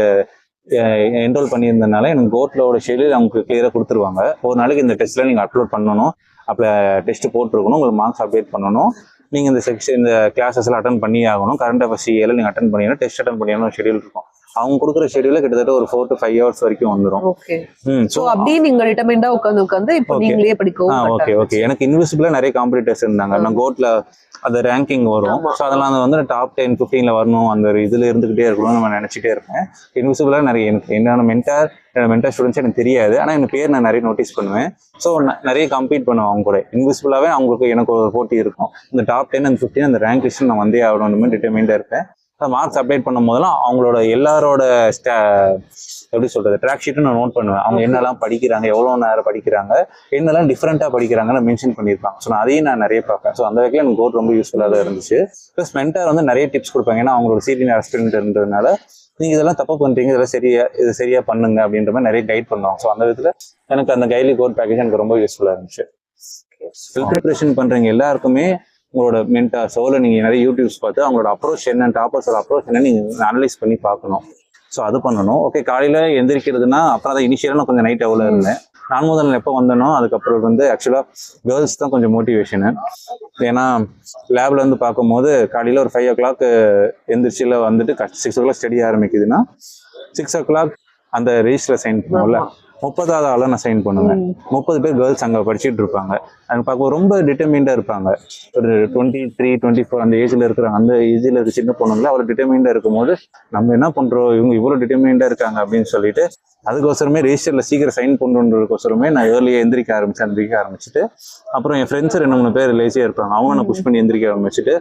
Speaker 2: என்ரோல் பண்ணியிருந்தனால எனக்கு கோட்லோட ஷெடியூல் அவங்களுக்கு கிளியராக கொடுத்துருவாங்க. ஒரு நாளைக்கு இந்த டெஸ்ட்ல நீங்கள் அப்லோட் பண்ணணும், அப்போ டெஸ்ட் போட்டிருக்கணும், உங்களுக்கு மார்க்ஸ் அப்டேட் பண்ணணும், நீங்கள் இந்த கிளாஸஸ் எல்லாம் அட்டன் பண்ணி ஆகணும். கரண்ட் அஃபேர்ஸ் சிஏல நீங்கள் அட்டன் பண்ணிடணும், டெஸ்ட் அட்டன் பண்ணிடணும் ஷெடியூல் இருக்கும். அவங்க கொடுக்குற ஷெடியூல கிட்டத்தட்ட ஒரு 4 to 5 hours வரைக்கும் வந்துடும்.
Speaker 1: சோ அப்படியே நீங்க டிட்டர்மைண்டா உட்கார்ந்து இப்போ நீங்களே படிக்கவும்.
Speaker 2: ஓகே. எனக்கு இன்விசிபிளா நிறைய காம்படிட்டர்ஸ் இருந்தாங்க. நான் கோட்ல அந்த ரேங்கிங் வரும், ஸோ அதெல்லாம் வந்து டாப் 10-15ல வரணும், அந்த இதுல இருந்துகிட்டே இருக்கணும்னு நம்ம நினைச்சிட்டே இருப்பேன். இன்விசிபிளா நிறைய எனக்கு என்னோட மென்டார் ஸ்டூடெண்ட்ஸ் எனக்கு தெரியாது, ஆனா எனக்கு பேர் நான் நிறைய நோட்டீஸ் பண்ணுவேன். ஸோ நிறைய கம்பீட் பண்ணுவேன் அவங்க கூட. இன்விசிபிளாவே அவங்களுக்கு எனக்கு ஒரு போட்டி இருக்கும். இந்த டாப் 10 and 15 அந்த ரேங்க் லிஸ்ட் நான் வந்தே ஆகணும் டிட்டர்மைண்டா இருப்பேன். மார்க்ஸ் அப்டேட் பண்ணும் போதெல்லாம் அவங்களோட எல்லாரோட எப்படி சொல்றது ட்ராக் ஷீட்டும் நான் நோட் பண்ணுவேன். அவங்க என்னெல்லாம் படிக்கிறாங்க, எவ்வளோ நேரம் படிக்கிறாங்க, என்னெல்லாம் டிஃப்ரெண்டா படிக்கிறாங்கன்னு மென்ஷன் பண்ணியிருப்பாங்க. ஸோ அதையும் நான் நிறைய பார்ப்பேன். ஸோ அந்த வகையில் எனக்கு கோட் ரொம்ப யூஸ்ஃபுல்லாக தான் இருந்துச்சு. ப்ளஸ் மென்டார் வந்து நிறைய டிப்ஸ் கொடுப்பாங்க. ஏன்னா அவங்களோட சீனியர் ஆஸ்பிரண்ட் இருந்ததுனால நீங்க இதெல்லாம் தப்பு பண்றீங்க, இதெல்லாம் இது சரியா பண்ணுங்க அப்படின்ற மாதிரி நிறைய கைட் பண்ணுவாங்க. ஸோ அந்த விதத்துல எனக்கு அந்த கைலி கோட் பேக்கேஜ் எனக்கு ரொம்ப யூஸ்ஃபுல்லா இருந்துச்சு. ப்ரிப்பரேஷன் பண்றீங்க எல்லாருக்குமே உங்களோட மென்டார்ஸோ இல்லை நீங்கள் நிறைய யூடியூப்ஸ் பார்த்து அவங்களோட அப்ரோச் என்ன, டாப்பர்ஸோட அப்ரோச் என்ன நீங்கள் அனலைஸ் பண்ணி பார்க்கணும். ஸோ அது பண்ணணும். ஓகே. காலையில் எந்திரிக்கிறதுனா அப்புறம் அதை இனிஷியலாக நான் கொஞ்சம் நைட் அவ்வளோ இருந்தேன். நான் முதல்ல எப்போ வந்தனோ அதுக்கப்புறம் வந்து ஆக்சுவலாக கேர்ள்ஸ் தான் கொஞ்சம் மோட்டிவேஷனு. ஏன்னா லேபில் வந்து பார்க்கும்போது காலையில் ஒரு 5 o'clock எந்திரிச்சியில் வந்துட்டு 6 o'clock ஸ்டடி ஆரம்பிக்குதுன்னா 6 o'clock அந்த ரெஜிஸ்டரில் சைன் பண்ணுவோம்ல, 30வது ஆளா நான் சைன் பண்ணுவேன். 30 பேர் கேர்ள்ஸ் அங்கே படிச்சுட்டு இருப்பாங்க. அது பார்க்க ரொம்ப டிட்டர்மிண்டா இருப்பாங்க. ஒரு 23, 24 அந்த ஏஜ்ல இருக்கிறாங்க. அந்த ஏஜ்ல இருக்க சின்ன பொண்ணுங்கள அவ்வளோ டிட்டர்மிண்டா இருக்கும்போது நம்ம என்ன பண்றோம், இவங்க இவ்வளோ டிட்டர்மிண்டா இருக்காங்க அப்படின்னு சொல்லிட்டு அதுக்கோசரமே ரெஜிஸ்டர்ல சீக்கிரம் சைன் பண்ணுறதுக்கோசரமே நான் ஏர்லியாக எந்திரிக்க ஆரம்பிச்சுட்டு அப்புறம் என் ஃப்ரெண்ட்ஸ் 2-3 பேர் லேசியாக இருப்பாங்க, அவங்க நான் புஷ் பண்ணி எந்திரிக்க ஆரம்பிச்சுட்டு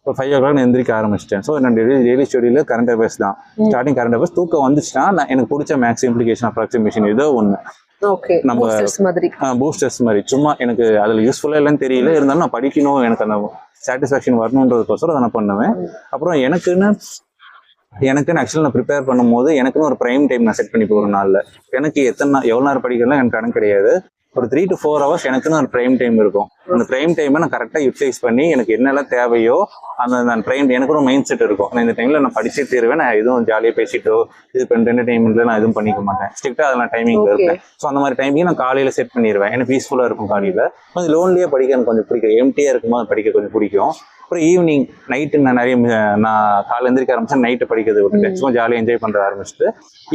Speaker 2: ஒரு 5 o'clock நான் எந்திரிக்க ஆரம்பிச்சிட்டேன். ஸோ என்னோட டெய்லி ஸ்டடியில் கரண்ட் அஃபேர்ஸ் தான். ஸ்டார்டிங் கரண்ட் அஃபேர்ஸ் தூக்கம் வந்துச்சுன்னா நான் எனக்கு பிடிச்ச மேக்ஸ் இம்ப்ளிகேஷன் அப்ராக்சிமேஷன் ஏதோ ஒன்று நம்ம பூஸ்டர்ஸ் மாதிரி சும்மா எனக்கு அதில் யூஸ்ஃபுல்லாக இல்லைன்னு தெரியல, இருந்தாலும் நான் படிக்கணும், எனக்கு அந்த சாட்டிஸ்ஃபேக்ஷன் வரணுன்றதுக்கோசரம் அதை நான் பண்ணுவேன். அப்புறம் எனக்குன்னு ஆக்சுவலாக நான் ப்ரிப்பேர் பண்ணும்போது எனக்குன்னு ஒரு ப்ரைம் டைம் நான் செட் பண்ணிப்பேன். ஒரு நாளில் எனக்கு எவ்வளோ நேரம் படிக்கலாம் எனக்கு கணக்கு கிடையாது. ஒரு 3 to 4 hours எனக்குன்னு ஒரு ப்ரைம் டைம் இருக்கும். அந்த ப்ரைம் டைமை நான் கரெக்டாக யூட்டிலைஸ் பண்ணி எனக்கு என்னெல்லாம் தேவையோ அந்த ப்ரைம் எனக்கு ஒரு மைண்ட் செட் இருக்கும். நான் இந்த டைமில் நான் படிச்சே தீருவேன், நான் எதுவும் ஜாலியாக பேசிட்டோ இது என்டர்டைன்மெண்ட்டில் நான் எதுவும் பண்ணிக்க மாட்டேன். ஸ்ட்ரிக்டாக அதில் நான் டைமிங்கில் இருப்பேன். ஸோ அந்த மாதிரி டைமிங் நான் காலையில் செட் பண்ணிடுவேன். எனக்கு பீஸ்ஃபுல்லாக இருக்கும். காலையில் கொஞ்சம் லோன்லியாக படிக்க எனக்கு கொஞ்சம் பிடிக்கும், எம்டியாக இருக்கும்போது படிக்க கொஞ்சம் பிடிக்கும். அப்புறம் ஈவினிங் நைட்டு நான் காலையில் எந்திரிக்க ஆரம்பிச்சேன், நைட்டு படிக்கிறது விட்டுட்டேன். சும்மா ஜாலியாக என்ஜாய் பண்ணுற ஆரம்பிச்சுட்டு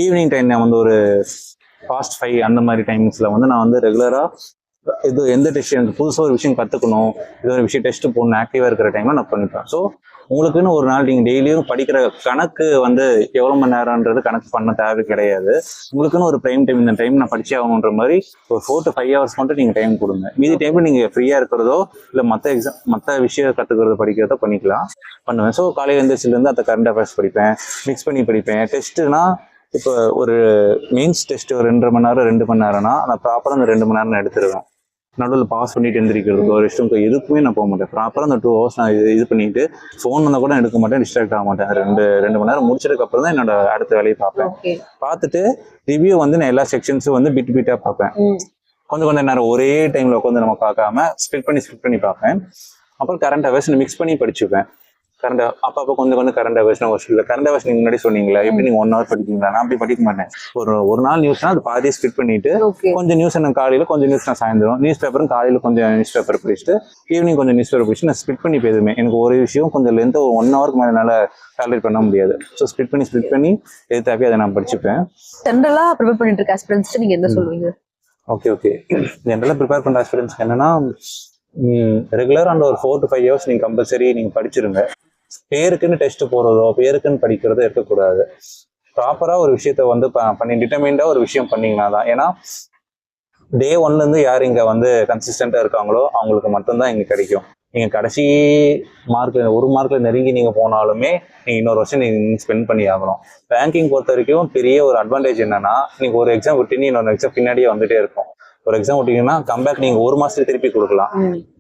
Speaker 2: ஈவினிங் டைம் நான் ஒரு past 5 அந்த மாதிரி டைம்ஸில் நான் ரெகுலராக எந்த டெஸ்ட் எனக்கு புதுசாக ஒரு விஷயம் கற்றுக்கணும், இது ஒரு விஷயம் டெஸ்ட்டு போடணும், ஆக்டிவாக இருக்கிற டைமில் நான் பண்ணிப்பேன். ஸோ உங்களுக்குன்னு ஒரு நாள் நீங்கள் டெய்லியும் படிக்கிற கணக்கு எவ்வளோ மணி நேரம்ன்றது கணக்கு பண்ண தேவை கிடையாது. உங்களுக்குன்னு ஒரு ப்ரைம் டைம், இந்த டைம் நான் படிச்சே ஆகணுன்ற மாதிரி ஒரு 4 to 5 hours மட்டும் நீங்கள் டைம் கொடுங்க. மீதி டைமில் நீங்கள் ஃப்ரீயாக இருக்கிறதோ இல்லை மற்ற விஷயம் கற்றுக்கிறதோ படிக்கிறதோ பண்ணுவேன். ஸோ காலையில் எழுந்திரிச்சிலேருந்து அந்த கரண்ட் அஃபேர்ஸ் படிப்பேன், மிக்ஸ் பண்ணி படிப்பேன். டெஸ்ட்டுனா இப்போ ஒரு மெயின்ஸ் டெஸ்ட் ஒரு 2.5 மணி நேரம் 2 மணி நேரம்னா நான் ப்ராப்பராக அந்த 2 மணி நேரம் நான் எடுத்துருவேன். நடுவில் பாஸ் பண்ணிட்டு எந்திரிக்கிறதுக்கு ஒரு இஷ்டம் எதுக்குமே நான் போக மாட்டேன். ப்ராப்பராக அந்த 2 hours நான் இது பண்ணிட்டு ஃபோன் வந்தால் கூட எடுக்க மாட்டேன், டிஸ்ட்ராக்ட் ஆக மாட்டேன். 2 மணி நேரம் முடிச்சதுக்கு அப்புறம் தான் என்னோட அடுத்த வேலையை பார்ப்பேன். பார்த்துட்டு ரிவ்யூ நான் எல்லா செக்ஷன்ஸும் பிட்டாக பார்ப்பேன். கொஞ்சம் நேரம் ஒரே டைமில் உட்காந்து நம்ம பார்க்காம ஸ்பிட் பண்ணி பார்ப்பேன். அப்புறம் கரண்ட் அஃபேர்ஸ் மிக்ஸ் பண்ணி படிச்சுப்பேன். அப்பப்போ கொஞ்சம் கரண்ட் அஃபேர்ஸ் கரண்ட் அஃபேர்ஸ் நீங்க முன்னாடி சொன்னீங்களா, எப்படி நீங்க 1 hour படிப்பீங்களா? நான் அப்படி படிக்க மாட்டேன். ஒரு நாள் நியூஸ்னா அது பாதியை ஸ்பிட் பண்ணிட்டு கொஞ்சம் நியூஸ் எனக்கு காலையில, கொஞ்சம் நியூஸ் நான் சாயந்தரம், நியூஸ் பேப்பரும் காலையில கொஞ்சம் நியூஸ் பேப்பர் படிச்சுட்டு ஈவினிங் கொஞ்சம் நியூஸ் பேப்பர் படிச்சுட்டு நான் ஸ்பிட் பண்ணி போயிருவேன். எனக்கு ஒரு விஷயம் கொஞ்சம் லென்த் 1 hourக்கு மேலே என்னால் டாலரேட் பண்ண முடியாது. ஸோ ஸ்பிட் பண்ணி எது தேவையோ அதை நான் படிச்சுப்பேன்.
Speaker 1: ஜென்ரலா ப்ரிப்பேர் பண்ணிட்டு இருக்க ஆஸ்பிரண்ட்ஸ் நீங்க என்ன சொல்லுவீங்க?
Speaker 2: ஓகே ஜென்ரலா ப்ரிப்பேர் பண்ற ஆஸ்பிரண்ட்ஸ் என்னன்னா ரெகுலரா அந்த ஒரு 4 to 5 hours நீங்க கம்பல்சரி நீங்க படிச்சிருங்க. பேருக்குன்னு டெஸ்ட் போறதோ பேருக்குன்னு படிக்கிறதோ இருக்கக்கூடாது. ப்ராப்பரா ஒரு விஷயத்த பண்ணி டிட்டர்மைண்டா ஒரு விஷயம் பண்ணீங்கன்னா தான். ஏன்னா Day 1ல இருந்து யார் இங்க கன்சிஸ்டண்டா இருக்காங்களோ அவங்களுக்கு மட்டும்தான் இங்க கிடைக்கும். நீங்க கடைசி ஒரு மார்க்ல நெருங்கி நீங்க போனாலுமே நீங்க இன்னொரு வருஷம் நீங்க ஸ்பெண்ட் பண்ணி ஆகணும். பேங்கிங் பொறுத்த வரைக்கும் பெரிய ஒரு அட்வான்டேஜ் என்னன்னா, நீங்க ஒரு எக்ஸாம் விட்டீங்க இன்னொரு எக்ஸாம் பின்னாடியே வந்துட்டே இருக்கும். ஒரு எக்ஸாம் விட்டீங்கன்னா கம்பேக் நீங்க 1 மாசத்துல திருப்பி கொடுக்கலாம்.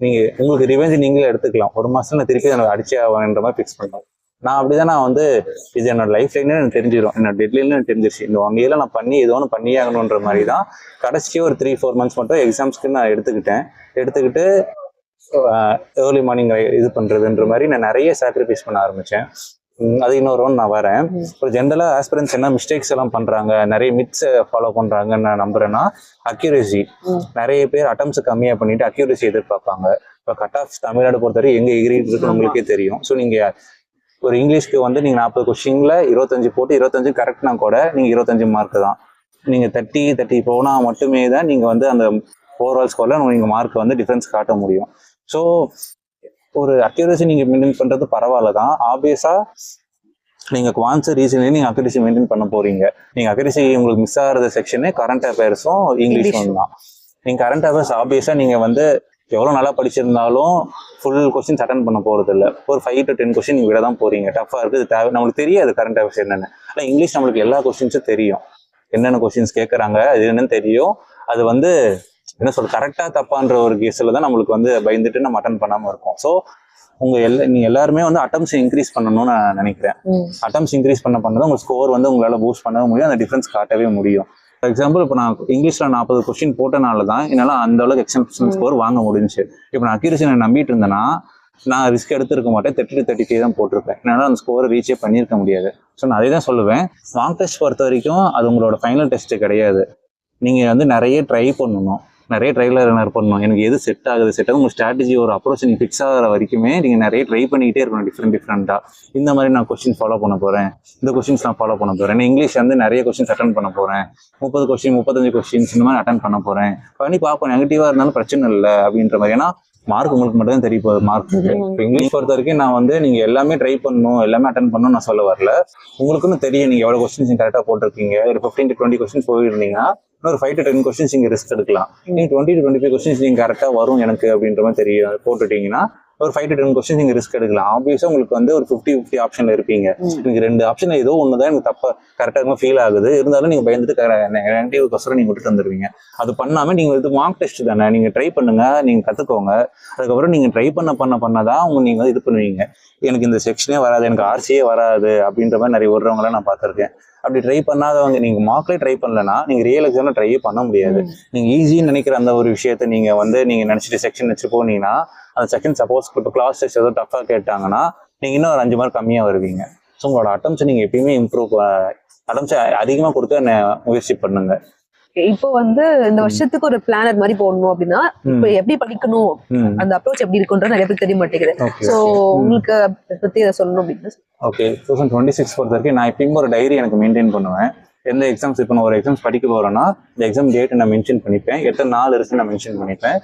Speaker 2: நீங்க உங்களுக்கு ரிவெஞ்ச் நீங்களே எடுத்துக்கலாம். 1 மாசத்துல திருப்பி எனக்கு அடிச்சே ஆகணுன்ற மாதிரி ஃபிக்ஸ் பண்ணலாம். நான் அப்படிதான் இது என்னோட லைஃப் லைன்னு எனக்கு தெரிஞ்சிடும், என்னோட டெட்லைன்னு எனக்கு தெரிஞ்சிருச்சு. இந்த 1 yearல நான் ஏதோ ஒன்று பண்ணியே ஆகணுன்ற மாதிரி தான் கடைசியே ஒரு 3-4 months மட்டும் எக்ஸாம்ஸ்க்கு நான் எடுத்துக்கிட்டு ஏர்லி மார்னிங் இது பண்றதுன்ற மாதிரி நான் நிறைய சாக்ரிஃபைஸ் பண்ண ஆரம்பிச்சேன். அது இன்னொரு நான் வரேன். ஒரு ஜென்ரலா ஆஸ்பிரன்ஸ் என்ன மிஸ்டேக்ஸ் எல்லாம் பண்றாங்க, நிறைய மித்ஸ் ஃபாலோ பண்றாங்கன்னு நான் நம்புறேன்னா அக்யூரசி. நிறைய பேர் அட்டம்ஸ் கம்மியா பண்ணிட்டு அக்யூரசி எதிர்பார்ப்பாங்க. இப்போ கட் ஆஃப் தமிழ்நாடு பொறுத்தவரை எங்க எகிரிட்டு இருக்குன்னு உங்களுக்கே தெரியும். ஸோ நீங்க ஒரு இங்கிலீஷ்க்கு நீங்க 40 கொஸ்டின்ல 25 போட்டு 25 கரெக்ட்னா கூட நீங்க 25 மார்க் தான். நீங்க 30 போனா மட்டுமே தான் நீங்க அந்த ஓவரால் ஸ்கோர்ல நீங்க மார்க் டிஃபரன்ஸ் காட்ட முடியும். ஸோ ஒரு அக்யூரசி நீங்க மெயின்டைன் பண்றது பரவாயில்ல தான். ஆப்வியஸா நீங்க குவான்ஸ் ரீசன்லயே நீங்க அக்யூரசி மெயின்டைன் பண்ண போறீங்க. நீங்க அக்யூரசி உங்களுக்கு மிஸ் ஆகிற செக்ஷனே கரண்ட் அஃபேர்ஸும் இங்கிலீஷும் தான். நீங்க கரண்ட் அஃபேர்ஸ் ஆப்வியஸா நீங்க எவ்வளவு நல்லா படிச்சிருந்தாலும் ஃபுல் கொஸ்டின்ஸ் அட்டன் பண்ண போறது இல்லை. ஒரு 5 to 10 கொஸ்டின் நீங்க விட தான் போறீங்க. டஃபா இருக்குது, தேவை நம்மளுக்கு தெரியாது கரண்ட் அஃபேர்ஸ் என்னன்னு. ஆனால் இங்கிலீஷ் நம்மளுக்கு எல்லா கொஸ்டின்ஸும் தெரியும், என்னென்ன கொஸ்டின்ஸ் கேட்கறாங்க அது என்னன்னு தெரியும். அது என்ன சொல்ற கரெக்டா தப்பான்ற ஒரு கேஸ்ல தான் நம்மளுக்கு பயந்துட்டு நம்ம அட்டன் பண்ணாம இருக்கோம். ஸோ நீங்க எல்லாருமே அட்டம்ஸ் இன்க்ரீஸ் பண்ணணும்னு நான் நினைக்கிறேன். அட்டம்ஸ் இன்க்ரீஸ் பண்ணதான் உங்க ஸ்கோர் உங்களால பூஸ்ட் பண்ணவே முடியும், அந்த டிஃபரன்ஸ் காட்டவே முடியும். ஃபார் எக்ஸாம்பிள் இப்போ நான் இங்கிலீஷ்ல 40 கொஸ்டின் போட்டனால தான் என்னால் அந்த அளவுக்கு எக்ஸாம்ஷன் ஸ்கோர் வாங்க முடிஞ்சுச்சு. இப்போ நான் அக்யூரசி நான் நம்பிட்டு இருந்தேன்னா நான் ரிஸ்க் எடுத்துருக்க மாட்டேன், 30 to 35 தான் போட்டிருப்பேன். என்னால் அந்த ஸ்கோரை ரீச்சே பண்ணியிருக்க முடியாது. ஸோ நான் அதே தான் சொல்லுவேன், மார்க் டெஸ்ட் பொறுத்த வரைக்கும் அது உங்களோட ஃபைனல் டெஸ்ட் கிடையாது. நீங்க நிறைய ட்ரை பண்ணணும். நிறைய ட்ரையல் எரர் பண்ணணும். எனக்கு எது செட் ஆகுது உங்கள் ஸ்ட்ராட்டஜி ஒரு அப்ரோச் நீங்கள் ஃபிக்ஸ் ஆகிற வரைக்குமே நீங்கள் நிறைய ட்ரை பண்ணிக்கிட்டே இருக்கணும் டிஃப்ரெண்ட்டாக. இந்த மாதிரி நான் கொஸ்டின் ஃபாலோ பண்ண போகிறேன், இந்த கொஸ்டின்ஸ் நான் ஃபாலோ பண்ண போகிறேன், இங்கிலீஷ் வந்து நிறைய கொஸ்டின்ஸ் அட்டன் பண்ண போகிறேன், 30 கொஸ்டின் 35 கொஸ்டின்ஸ் இந்த மாதிரி அட்டன் பண்ண போகிறேன், பண்ணி பார்ப்போம், நெகட்டிவாக இருந்தாலும் பிரச்சனை இல்லை அப்படின்ற மாதிரி. ஏன்னா மார்க் உங்களுக்கு மட்டும் தான் தெரிய போகுது. மார்க் இப்போ இங்கிலீஷ் பொறுத்த வரைக்கும் நான் வந்து நீங்கள் எல்லாமே ட்ரை பண்ணணும், எல்லாமே அட்டன் பண்ணணும் நான் சொல்ல வரல. உங்களுக்குன்னு தெரியும் நீங்கள் எவ்வளோ கொஸ்டின்ஸ் கரெக்டாக போட்டிருக்கீங்க. ஒரு 15 to 20 கொஸ்டின்ஸ் போயிருந்தீங்கன்னா ஒரு 5 to 10 கொஸ்டின்ஸ் நீங்கள் ரிஸ்க் எடுக்கலாம். நீங்கள் 20 to 25 கொஸ்டின்ஸ் நீங்கள் கரெக்டாக வரும் எனக்கு அப்படின்ற மாதிரி தெரியும் போட்டுட்டீங்கன்னா ஒரு 5 to 10 கொஸ்டின்ஸ் நீங்கள் ரிஸ்க் எடுக்கலாம். ஆப்வியஸாக உங்களுக்கு வந்து ஒரு 50-50 ஆப்ஷன்ல இருப்பீங்க. நீங்கள் 2 ஆப்ஷன்ல ஏதோ ஒன்று தான் எனக்கு தப்பா கரெக்டாக ஃபீல் ஆகுது, இருந்தாலும் நீங்கள் பயந்துட்டு நெகட்டிவ்க்கோசரம் நீங்கள் விட்டுட்டு வந்துருவீங்க. அது பண்ணாமல் நீங்கள் இது மார்க் டெஸ்ட் தானே, நீங்கள் ட்ரை பண்ணுங்க, நீங்கள் கற்றுக்கோங்க. அதுக்கப்புறம் நீங்கள் ட்ரை பண்ணதான் நீங்கள் இது பண்ணுவீங்க. எனக்கு இந்த செக்ஷனே வராது, எனக்கு ஆர்சியே வராது அப்படின்ற மாதிரி நிறைய விடுறவங்களாம் நான் பார்த்துருக்கேன். அப்படி ட்ரை பண்ணாதவங்க நீங்கள் மார்க்லேயே ட்ரை பண்ணலன்னா நீங்கள் ரியல் எக்ஸாம்ல ட்ரையே பண்ண முடியாது. நீங்கள் ஈஸின்னு நினைக்கிற அந்த ஒரு விஷயத்த நீங்கள் நினைச்சிட்டு செக்ஷன் வச்சு போனீங்கன்னா அந்த செகண்ட் சப்போஸ் இப்போ கிளாஸ் டெஸ்ட் ஏதோ டஃபாக கேட்டாங்கன்னா நீங்கள் இன்னும் ஒரு 5 மார்க் கம்மியாக வருவீங்க. ஸோ உங்களோட அட்டம்ஸை நீங்கள் எப்பயுமே அட்டம்ஸை அதிகமாக கொடுத்து முயற்சி பண்ணுங்க.
Speaker 1: இப்போ வந்து இந்த வருஷத்துக்கு ஒரு பிளானர் மாதிரி போடணும் அப்படின்னா இப்போ எப்படி படிக்கணும், அந்த அப்ரோச் எப்படி இருக்குன்றது நிறைய பேர் தெரிய மாட்டேங்குது. ஸோ உங்களுக்கு பத்தி இதை சொல்லணும் அப்படின்னு.
Speaker 2: ஓகே, 2026 பொறுத்த வரைக்கும் நான் எப்பயுமே ஒரு டைரி எனக்கு மெயின்டைன் பண்ணுவேன். எந்த எக்ஸாம்ஸ் இப்போ நான் ஒரு எக்ஸாம்ஸ் படிக்க போறேன்னா இந்த எக்ஸாம் டேட் நான் மென்ஷன் பண்ணிப்பேன், எத்தனை நாள் இருக்குன்னு நான் மென்ஷன் பண்ணிப்பேன்.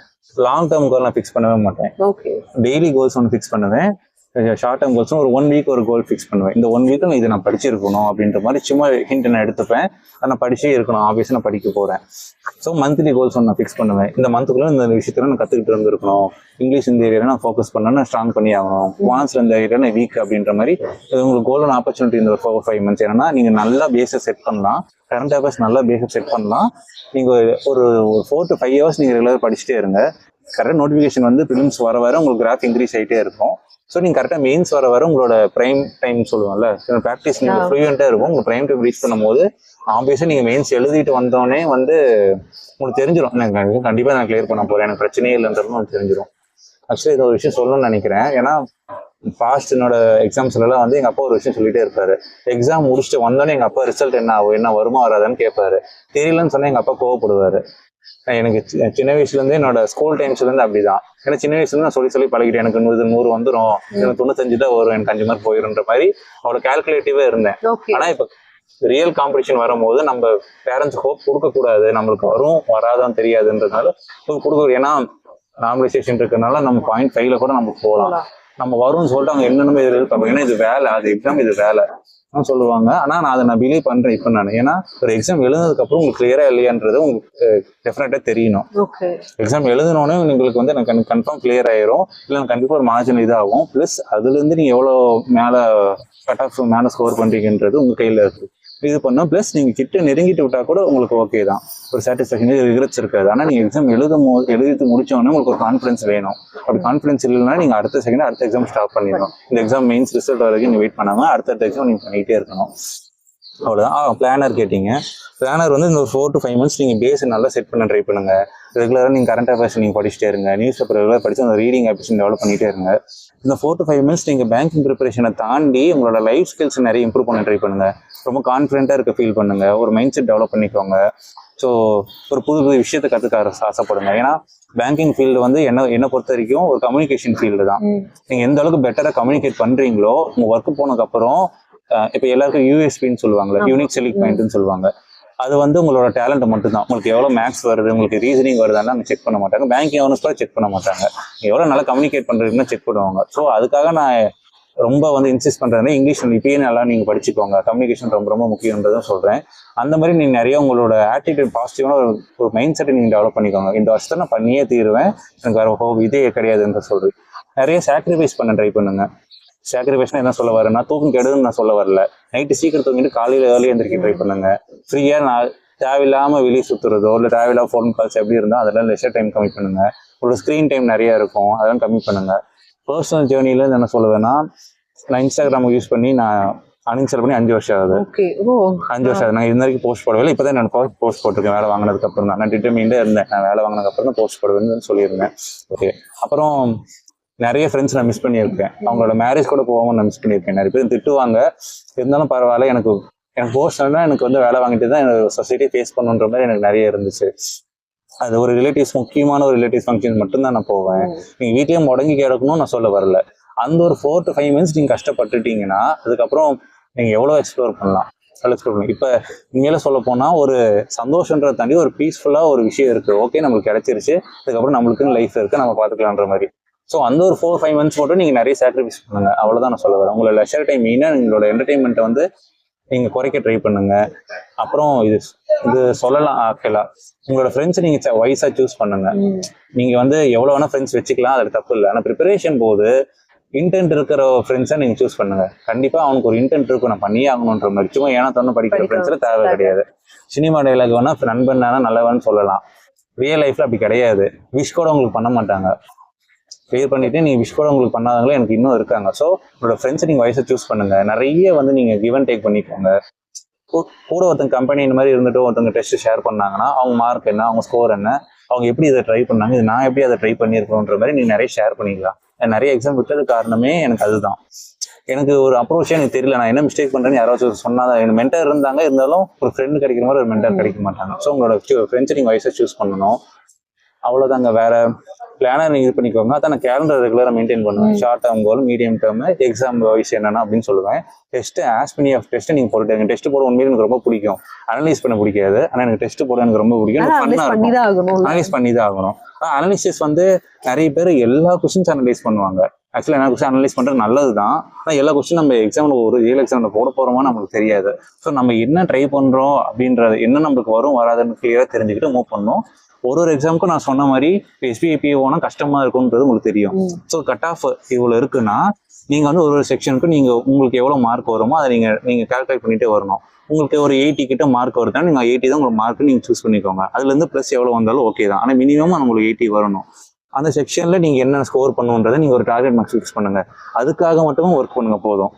Speaker 2: லாங் டேர்ம் கோல் நான் ஃபிக்ஸ் பண்ணவே மாட்டேன். டெய்லி கோல்ஸ் ஒன்று ஃபிக்ஸ் பண்ணுவேன், ஷார்ட் டேர்ம் கோல்ஸும் ஒரு 1 வீக் ஒரு கோல் ஃபிக்ஸ் பண்ணுவேன். இந்த 1 வீக் இதை நான் படிச்சிருக்கணும் அப்படின்ற மாதிரி சும்மா ஹிண்ட் நான் எடுத்துப்பேன். அதை நான் படிச்சே இருக்கணும், ஆப்வியஸாக நான் படிக்க போறேன். ஸோ மந்த்லி கோல்ஸ் ஒன்று நான் ஃபிக்ஸ் பண்ணுவேன். இந்த மந்த்துக்குள்ள இந்த விஷயத்துல நான் கற்றுக்கிட்டு இருந்திருக்கணும், இங்கிலீஷ் இந்த ஏரியாவில் நான் ஃபோக்கஸ் பண்ணேன், நான் ஸ்ட்ராங் பண்ணி ஆகணும், வான்ஸ்ல இந்த ஏரியா நான் வீக் அப்படின்ற மாதிரி உங்களுக்கு கோல்டன் ஆப்பர்ச்சுனிட்டி இந்த ஒரு 4-5 months. ஏன்னா நீங்கள் நல்லா பேஸை செட் பண்ணலாம், கரண்ட் அஃபேர்ஸ் நல்லா பேஸை செட் பண்ணலாம். நீங்கள் ஒரு 4 to 5 hours நீங்கள் ரெகுலராக படிச்சுட்டே இருங்க. கரெக்டாக நோட்டிஃபிகேஷன் வந்து ப்ரிலிம்ஸ் வர உங்களுக்கு கிராஃப் இன்க்ரீஸ் ஆகிட்டே இருக்கும். ஸோ நீங்கள் கரெக்டாக மெயின்ஸ் வர உங்களோட ப்ரைம் டைம் சொல்லுவோம்ல, ப்ராக்டிஸ் நீங்கள் ஃப்ளூயண்ட்டாக இருக்கும். உங்கள் ப்ரைம் டைம் ரீச் பண்ணும்போது ஆப்வியஸாக நீங்கள் மெயின்ஸ் எழுதிட்டு வந்தோடனே வந்து உங்களுக்கு தெரிஞ்சிடும், எனக்கு கண்டிப்பாக நான் கிளியர் பண்ண போகிறேன், எனக்கு பிரச்சனையே இல்லைன்றது உங்களுக்கு தெரிஞ்சிடும். ஆக்சுவலி இதை ஒரு விஷயம் சொல்லணும்னு நினைக்கிறேன். ஏன்னா ஃபாஸ்ட் என்னோட எக்ஸாம்ஸ்லாம் வந்து எங்கள் அப்பா ஒரு விஷயம் சொல்லிட்டே இருப்பாரு. எக்ஸாம் முடிச்சுட்டு வந்தோடனே எங்கள் அப்பா ரிசல்ட் என்ன ஆகும், என்ன வருமா வராதான்னு கேட்பாரு. தெரியலன்னு சொன்னால் எங்கள் அப்பா கோவப்படுவார். எனக்கு சின்ன வயசுலேருந்து என்னோட ஸ்கூல் டைம்ஸ்லேருந்து அப்படிதான். ஏன்னா சின்ன வயசுலேருந்து நான் சொல்லி பழகிட்டேன், எனக்கு 100 வந்துடும், எனக்கு 95 தான் வரும், எனக்கு 5 மார்க் போயிருன்ற மாதிரி அவ்வளோ கால்குலேட்டிவா இருந்தேன். ஆனால் இப்போ ரியல் காம்படிஷன் வரும்போது நம்ம பேரண்ட்ஸ் ஹோப் கொடுக்கக்கூடாது, நம்மளுக்கு வரும் வராதான் தெரியாதுன்றதுனால கொடுக்க. ஏன்னா நார்மலைசேஷன் இருக்கிறதுனால நம்ம 0.5 கூட நம்ம போகலாம், நம்ம வரும்னு சொல்லிட்டு அவங்க என்னென்னமே எதிர்பார்ப்பாங்க. ஏன்னா இது வேலை, அது எக்ஸாம், இது வேலை சொல்லுவாங்க. ஆனால் நான் அதை பிலீவ் பண்றேன் இப்போ நான். ஏன்னா ஒரு எக்ஸாம் எழுதுனதுக்கு அப்புறம் உங்களுக்கு கிளியரா இல்லையான்றது உங்களுக்கு டெஃபினட்டா தெரியணும். எக்ஸாம் எழுதினோடனே உங்களுக்கு வந்து எனக்கு கன்ஃபார்ம் கிளியர் ஆயிரும், இல்லை கண்டிப்பா ஒரு மார்ஜின் இதாகும். பிளஸ் அதுல இருந்து நீங்க எவ்வளவு மேல கட் ஆஃப் மேல ஸ்கோர் பண்றீங்கன்றது உங்க கையில இருக்கு. இது பண்ணோம். பிளஸ் நீங்க கிட்ட நெருங்கிட்டு விட்டா கூட உங்களுக்கு ஓகே தான், ஒரு சாட்டிஸ்ஃபேக்ஷன் ரிக்ரெட்ஸ் இருக்காது. ஆனால் நீங்க எக்ஸாம் எழுதி முடிச்சோடனே உங்களுக்கு ஒரு கான்ஃபிடன்ஸ் வேணும். அப்படி கான்ஃபிடன்ஸ் இல்லைன்னா நீங்க அடுத்த செகண்ட் அடுத்த எக்ஸாம் ஸ்டாப் பண்ணிடணும். இந்த எக்ஸாம் மெயின்ஸ் ரிசல்ட் வரைக்கும் நீங்க வெயிட் பண்ணாம அடுத்த எக்ஸாம் நீங்க பண்ணிட்டே இருக்கணும். அவ்வளோதான். பிளானர் கேட்டீங்க. பிளானர் வந்து இந்த ஒரு 4 to 5 months நீங்கள் பேஸ் நல்லா செட் பண்ண ட்ரை பண்ணுங்க. ரெகுலராக நீங்கள் கரண்ட் அஃபேர்ஸ் நீங்கள் படிச்சுட்டே இருங்க, நியூஸ் பேப்பர் ரெகுலராக படிச்சு அந்த ரீடிங் ஹேபிட்ஸ் டெவலப் பண்ணிட்டே இருங்க. இந்த 4 to 5 months நீங்கள் பேங்கிங் ப்ரிப்பரேஷனை தாண்டி உங்களோட லைஃப் ஸ்கில்ஸ் நிறைய இம்ப்ரூவ் பண்ண ட்ரை பண்ணுங்க. ரொம்ப கான்ஃபிடென்ட்டாக இருக்க ஃபீல் பண்ணுங்க, ஒரு மைண்ட் செட் டெவலப் பண்ணிக்கோங்க. ஸோ ஒரு புது விஷயத்தை கற்றுக்க ஆசைப்படுங்க. ஏன்னா பேங்கிங் ஃபீல்டு வந்து என்ன பொறுத்த வரைக்கும் ஒரு கம்யூனிகேஷன் ஃபீல்டு தான். நீங்கள் எந்த அளவுக்கு பெட்டராக கம்யூனிகேட் பண்ணுறீங்களோ உங்கள் ஒர்க்கு போனதுக்கப்புறம் இப்போ எல்லாருக்கும் யூஎஸ்பின்னு சொல்லுவாங்க, யூனிக் செல்லிங் பாயிண்ட்னு சொல்லுவாங்க. அது வந்து உங்களோட டேலண்ட் மட்டும் தான். உங்களுக்கு எவ்வளோ மேக்ஸ் வருது, உங்களுக்கு ரீசனிங் வருதான்னு அவங்க செக் பண்ண மாட்டாங்க. பேங்கிங் அவனஸ் கூட செக் பண்ண மாட்டாங்க. எவ்வளோ நல்லா கம்யூனிகேட் பண்ணுறதுன்னு செக் பண்ணுவாங்க. ஸோ அதுக்காக நான் ரொம்ப வந்து இன்சிஸ்ட் பண்ணுறேன், இங்கிலீஷ் இப்பயே நல்லா நீங்கள் படிச்சுக்கோங்க, கம்யூனிகேஷன் ரொம்ப ரொம்ப முக்கியன்றதும் சொல்கிறேன். அந்த மாதிரி நீங்கள் நிறைய உங்களோட ஆட்டிடியூட் பாசிட்டிவான ஒரு மைண்ட் செட்டை நீங்கள் டெவலப் பண்ணிக்கோங்க. இந்த வருஷத்தை நான் பண்ணியே தீருவேன், எனக்கு வேறு இதே கிடையாதுன்ற சொல்கிறேன். நிறைய சாக்ரிஃபைஸ் பண்ண ட்ரை பண்ணுங்க. சாக்ரிஃபைஸ்னா என்ன சொல்ல வரேன்னா தூக்கம் கெடுதுன்னு நான் சொல்ல வரல. நைட்டு சீக்கிரம் தூங்கிட்டு காலையில் ஏர்லி எந்திரிக்க ட்ரை பண்ணுங்க. ஃப்ரீயாக நான் தேவையில்லாமல் வெளியே சுற்றுறதோ இல்லை தேவையில்லாம ஃபோன் கால்ஸ் எப்படி இருந்தால் அதெல்லாம் லெஷர் டைம் கம்மி பண்ணுங்க. உங்களோட ஸ்க்ரீன் டைம் நிறைய இருக்கும், அதெல்லாம் கம்மி பண்ணுங்க. பர்சனல் ஜேர்னில என்ன சொல்லுவேன்னா, நான் இன்ஸ்டாகிராம் யூஸ் பண்ணி நான் அன்இன்ஸ்டால் பண்ணி 5 வருஷம் ஆகுது. 5 வருஷம் ஆகுது. நான் இது வரைக்கும் போஸ்ட் போடவில்லை. இப்போ தான் நான் போஸ்ட் போட்டிருக்கேன். வேலை வாங்கினதுக்கு அப்புறம் தான் நான் டிட்டர்மின்டே இருந்தேன். நான் வேலை வாங்கினதுக்கு அப்புறம் தான் போஸ்ட் போடுவேன்னு சொல்லியிருந்தேன். ஓகே. அப்புறம் நிறைய ஃப்ரெண்ட்ஸ் நான் மிஸ் பண்ணியிருக்கேன். அவங்களோட மேரேஜ் கூட போகாமல் நான் மிஸ் பண்ணியிருக்கேன். நிறைய பேர் திட்டுவாங்க, இருந்தாலும் பரவாயில்ல. எனக்கு பர்சனலாக எனக்கு வந்து வேலை வாங்கிட்டு தான் எனக்கு சொசைட்டி ஃபேஸ் பண்ணுன்ற மாதிரி எனக்கு நிறைய இருந்துச்சு. அது ஒரு ரிலேட்டிவ்ஸ், முக்கியமான ஒரு ரிலேட்டிவ்ஸ் ஃபங்க்ஷன் மட்டும்தான் நான் போவேன். நீங்க வீட்லயே முடங்கி கிடக்கணும்னு நான் சொல்ல வரல. அந்த ஒரு 4 to 5 minutes நீங்க கஷ்டப்பட்டுட்டீங்கன்னா அதுக்கப்புறம் நீங்க எவ்வளவு எக்ஸ்ப்ளோர் பண்ணலாம். இப்ப உண்மையில சொல்ல போனா ஒரு சந்தோஷன்றதை தாண்டி ஒரு பீஸ்ஃபுல்லா ஒரு விஷயம் இருக்கு. ஓகே, நம்மளுக்கு கிடைச்சிருச்சு, அதுக்கப்புறம் நம்மளுக்குன்னு லைஃப் இருக்கு, நம்ம பாத்துக்கலான்ற மாதிரி. ஸோ அந்த ஒரு 4-5 months மட்டும் நீங்க நிறைய சாக்ரிஃபைஸ் பண்ணுங்க. அவ்வளவுதான் நான் சொல்ல வரேன். உங்களோட லெஷர் டைம் மெயினா உங்களோட என்டர்டைன்மெண்ட்டை வந்து நீங்க குறைக்க ட்ரை பண்ணுங்க. அப்புறம் இது சொல்லலாம் ஆக்சுவலா, உங்களோட ஃப்ரெண்ட்ஸ் நீங்க வைஸா சூஸ் பண்ணுங்க. நீங்க வந்து எவ்வளவு வேணா ஃப்ரெண்ட்ஸ் வச்சுக்கலாம், அது தப்பு இல்லை. ஆனா ப்ரிப்பரேஷன் போது இன்டென்ட் இருக்கிற ஃப்ரெண்ட்ஸை நீங்க சூஸ் பண்ணுங்க. கண்டிப்பா அவனுக்கு ஒரு இன்டென்ட் இருக்கும், நான் பண்ணியே ஆகணுன்ற மாதிரி. சும்மா ஏன்னா தோணு படிக்கிற ஃப்ரெண்ட்ஸ்ல தேவை கிடையாது. சினிமா டைலாக் வேணா நண்பன் நல்லவன்னு சொல்லலாம், ரியல் லைஃப்ல அப்படி கிடையாது. விஷ் கூட உங்களுக்கு பண்ண மாட்டாங்க. கிளியர் பண்ணிட்டு நீங்க விஷ் கூட உங்களுக்கு பண்ணாதவங்களும் எனக்கு இன்னும் இருக்காங்க. ஸோ உங்களோட ஃப்ரெண்ட்ஸை நீங்க வயசை சூஸ் பண்ணுங்க. நிறைய வந்து நீங்க கிவ் அண்ட் டேக் பண்ணிக்கோங்க. கூட ஒருத்தங்க கம்பெனி இந்த மாதிரி இருந்துட்டு ஒருத்தங்க டெஸ்ட் ஷேர் பண்ணாங்கன்னா அவங்க மார்க் என்ன, அவங்க ஸ்கோர் என்ன, அவங்க எப்படி இதை ட்ரை பண்ணாங்க, இது நான் எப்படி அதை ட்ரை பண்ணியிருக்கோன்ற மாதிரி நீங்க நிறைய ஷேர் பண்ணிக்கலாம். நிறைய எக்ஸாம் விட்டது காரணமே எனக்கு அதுதான். எனக்கு ஒரு அப்ரோச்சே எனக்கு தெரியல, நான் என்ன மிஸ்டேக் பண்றேன்னு யாராச்சும் சொன்னாதான். எனக்கு மென்டர் இருந்தாலும் ஒரு ஃப்ரெண்ட் கிடைக்கிற மாதிரி ஒரு மென்டர் கிடைக்க மாட்டாங்க. ஸோ உங்களோட ஃப்ரெண்ட்ஸை நீங்க வயசை சூஸ் பண்ணணும். அவ்வளோதாங்க. வேற பிளானர் நீங்க இது பண்ணிக்கோங்க. அதான் நான் கேலண்டர் ரெகுலராக மெயின்டைன் பண்ணுவேன். Short term goal, medium term, exam wise என்னன்னா அப்படின்னு சொல்லுவேன். டெஸ்ட் ஆஸ்பினி ஆஃப் டெஸ்ட் நீங்க போட்டுங்க. டெஸ்ட் போட உண்மையில எனக்கு ரொம்ப பிடிக்கும். அனலைஸ் பண்ண பிடிக்காது, ஆனா எனக்கு டெஸ்ட் போட எனக்கு ரொம்ப பிடிக்கும். அனலைஸ் பண்ணி தான் ஆகணும். அனலிசிஸ் வந்து நிறைய பேர் எல்லா கொஸ்டின்ஸ் அனலைஸ் பண்ணுவாங்க. ஆக்சுவலா என்ன கொஸ்டின் அனலைஸ் பண்றது நல்லதுதான். ஆனா எல்லா கொஸ்டின் நம்ம எக்ஸாம்ல ஒரு ரியல் எக்ஸாம்ல போட போறோமா நம்மளுக்கு தெரியாது. ஸோ நம்ம என்ன ட்ரை பண்றோம் அப்படின்றது, என்ன நம்மளுக்கு வரும் வராதுன்னு கிளியரா தெரிஞ்சுக்கிட்டு மூவ் பண்ணணும். ஒரு எக்ஸாமுக்கும் நான் சொன்ன மாதிரி SPIPO கஷ்டமா இருக்கும்ன்றது உங்களுக்கு தெரியும். ஸோ கட் ஆஃப் இவ்வளவு இருக்குன்னா நீங்க வந்து ஒரு செக்ஷனுக்கு நீங்க உங்களுக்கு எவ்வளவு மார்க் வருமோ அதை நீங்க கால்குலேட் பண்ணிட்டே வரணும். உங்களுக்கு ஒரு 80 கிட்ட மார்க் வருதுன்னா நீங்க 80 தான் உங்களுக்கு மார்க் நீங்க சூஸ் பண்ணிக்கோங்க. அதுல இருந்து பிளஸ் எவ்வளவு வந்தாலும் ஓகே தான். ஆனா மினிமம் உங்களுக்கு 80 வரணும். அந்த செக்ஷன்ல நீங்க என்ன ஸ்கோர் பண்ணுன்றதை நீங்க ஒரு டார்கெட் மார்க்ஸ் ஃபிக்ஸ் பண்ணுங்க. அதுக்காக மட்டும் ஒர்க் பண்ணுங்க போதும்.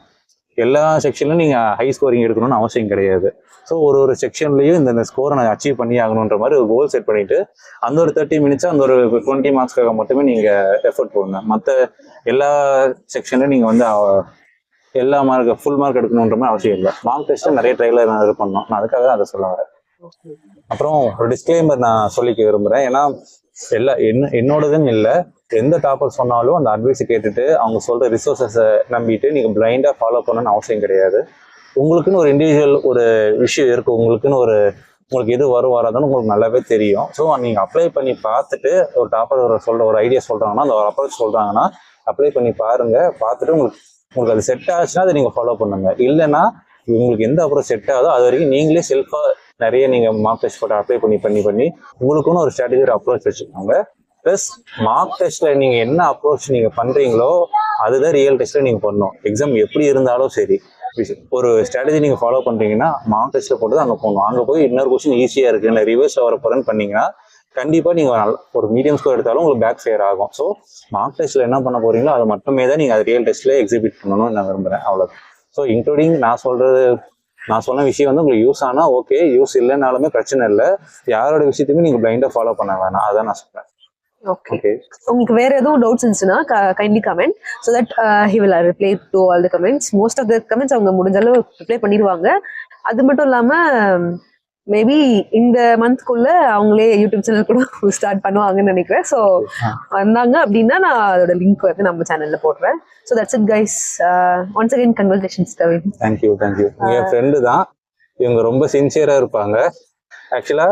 Speaker 2: எல்லா செக்ஷன்லையும் நீங்க ஹை ஸ்கோரிங் எடுக்கணும்னு அவசியம் கிடையாது. ஸோ ஒரு செக்ஷன்லையும் இந்த ஸ்கோரை நான் அச்சீவ் பண்ணி ஆகணுன்ற மாதிரி ஒரு கோல் செட் பண்ணிட்டு அந்த ஒரு 30 minutes அந்த ஒரு 20 marksக்காக மட்டுமே நீங்க எஃபர்ட் போடுங்க. மற்ற எல்லா செக்ஷன்லையும் நீங்க வந்து எல்லா மார்க் ஃபுல் மார்க் எடுக்கணுன்ற மாதிரி அவசியம் இல்லை. மார்க் டெஸ்ட் நிறைய ட்ரைலர் நான் இது பண்ணோம். நான் அதுக்காக தான் அதை சொல்ல வரேன். அப்புறம் ஒரு டிஸ்க்ளைமர் நான் சொல்லிக்க விரும்புறேன். ஏன்னா என்னோடதுன்னு இல்லை, எந்த டாப்பர் சொன்னாலும் அந்த அட்வைஸை கேட்டுட்டு அவங்க சொல்ற ரிசோர்ஸஸை நம்பிட்டு நீங்க பிளைண்டா ஃபாலோ பண்ணணும்னு அவசியம் கிடையாது. உங்களுக்குன்னு ஒரு இண்டிவிஜுவல் ஒரு விஷயம் இருக்கு, உங்களுக்கு எது வரும் வராதுன்னு உங்களுக்கு நல்லாவே தெரியும். ஸோ நீங்க அப்ளை பண்ணி பார்த்துட்டு ஒரு டாப்பர் சொல்ற ஒரு ஐடியா சொல்றாங்கன்னா, அந்த ஒரு அப்ரோச் சொல்றாங்கன்னா அப்ளை பண்ணி பாருங்க. பார்த்துட்டு உங்களுக்கு அது செட் ஆச்சுன்னா அதை நீங்க ஃபாலோ பண்ணுங்க. இல்லைன்னா உங்களுக்கு எந்த அப்ரோச் செட் ஆகுதோ அது வரைக்கும் நீங்களே செல்ஃபா நிறைய நீங்க மார்க் டெஸ்ட் போட்டு அப்ளை பண்ணி உங்களுக்குன்னு ஒரு ஸ்ட்ராட்டஜி ஒரு அப்ரோச் வச்சுக்கோங்க. ப்ளஸ் மார்க் டெஸ்ட்ல நீங்க என்ன அப்ரோச் நீங்க பண்றீங்களோ அதுதான் ரியல் டெஸ்ட்ல நீங்க பண்ணணும். எக்ஸாம் எப்படி இருந்தாலும் சரி, ஒரு ஸ்ட்ராட்டஜி நீங்க ஃபாலோ பண்றீங்கன்னா மார்க் டெஸ்ட்ல போட்டு அங்கே போகணும். அங்கே போய் இன்னொரு கொஸ்டின் ஈஸியா இருக்கு, இல்லை ரிவர்ஸ் வர போறேன்னு பண்ணீங்கன்னா கண்டிப்பா நீங்க ஒரு மீடியம் ஸ்கோர் எடுத்தாலும் உங்களுக்கு பேக் ஃபேர் ஆகும். ஸோ மார்க் டெஸ்ட்ல என்ன பண்ண போறீங்களோ அது மட்டுமே தான் நீங்க ரியல் டெஸ்ட்ல எக்ஸிபிட் பண்ணணும்னு நான் விரும்புறேன். அவ்வளவுதான். ஸோ இன்க்ளூடிங் நான் சொன்ன விஷயம் வந்து உங்களுக்கு யூஸ் ஆனா ஓகே, யூஸ் இல்லைனாலுமே பிரச்சனை இல்லை. யாரோட விஷயத்தையுமே நீங்க பிளைண்டா ஃபாலோ பண்ண வேணாம், அதான் நான் சொல்றேன்.
Speaker 1: Okay. உங்களுக்கு வேற எதுவும் டவுட்ஸ் இருந்துச்சுன்னா kindly comment, so that he will reply to all the comments. Most of the comments அவங்க முடிஞ்ச அளவு ரிப்ளை பண்ணிடுவாங்க. அது மட்டும் இல்லாம மேபி இந்த மந்த்க்குள்ள அவங்களே யூடியூப் சேனல் கூட ஸ்டார்ட் பண்ணுவாங்கன்னு நினைக்கிறேன். ஸோ வந்தாங்க அப்படின்னா நான் அதோட லிங்க் வந்து நம்ம சேனல்ல போடுறேன். So that's it guys. Once again congratulations Kavin.
Speaker 2: Thank you. N friend தான் இவங்க, ரொம்ப சின்சியரா இருப்பாங்க. ஆக்சுவலா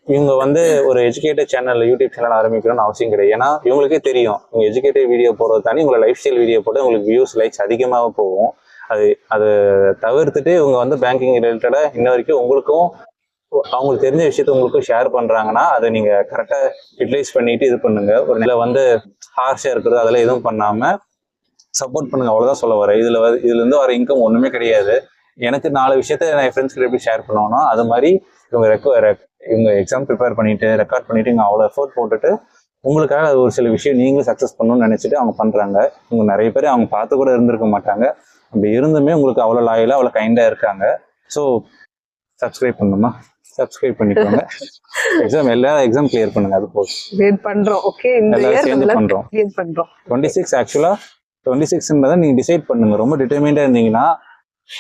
Speaker 2: இவங்க வந்து ஒரு எஜுகேட்டட் சேனல் யூடியூப் சேனல் ஆரம்பிக்கணும்னு அவசியம் கிடையாது. ஏன்னா இவங்களுக்கே தெரியும் இவங்க எஜுகேட்டட் வீடியோ போடுறது தாண்டி உங்களை லைஃப் ஸ்டைல் வீடியோ போட்டு உங்களுக்கு வியூஸ் லைக்ஸ் அதிகமாக போகும். அது தவிர்த்துட்டு இவங்க வந்து பேங்கிங் ரிலேட்டடா இன்ன வரைக்கும் உங்களுக்கும் அவங்களுக்கு தெரிஞ்ச விஷயத்த உங்களுக்கும் ஷேர் பண்றாங்கன்னா அதை நீங்க கரெக்டா யூட்டிலைஸ் பண்ணிட்டு இது பண்ணுங்க. ஒரு நிலை வந்து ஹார்ஷா இருக்கிறது அதெல்லாம் எதுவும் பண்ணாம சப்போர்ட் பண்ணுங்க, அவ்வளவுதான் சொல்ல வரேன். இதுல இருந்து வர இன்கம் ஒண்ணுமே கிடையாது. எனக்கு 4 விஷயத்த நான் என் ஃப்ரெண்ட்ஸ் கிட்ட எப்படி ஷேர் பண்ணுவோம்னா அது மாதிரி இவங்க எக்ஸாம் ப்ரிப்பேர் பண்ணிட்டு ரெக்கார்ட் பண்ணிட்டு இவங்க அவ்வளோ எஃபோர்ட் போட்டுட்டு உங்களுக்காக அது ஒரு சில விஷயம் நீங்களும் சக்ஸஸ் பண்ணணும்னு நினைச்சிட்டு அவங்க பண்றாங்க. இவங்க நிறைய பேர் அவங்க பார்த்து கூட இருந்திருக்க மாட்டாங்க. அப்படி இருந்துமே உங்களுக்கு அவ்வளோ லாயலா அவ்வளோ கைண்டா இருக்காங்க. ஸோ சப்ஸ்கிரைப் பண்ணணுமா, சப்ஸ்கிரைப் பண்ணிக்கோங்க. எல்லா எக்ஸாம் கிளியர் பண்ணுங்க. அது போதும் பண்றோம். ஓகே, எல்லாரும் சேர்ந்து பண்றோம். 26 ஆக்சுவலா 26 நீங்க டிசைட் பண்ணுங்க. ரொம்ப டிட்டர்மைண்டா இருந்தீங்கன்னா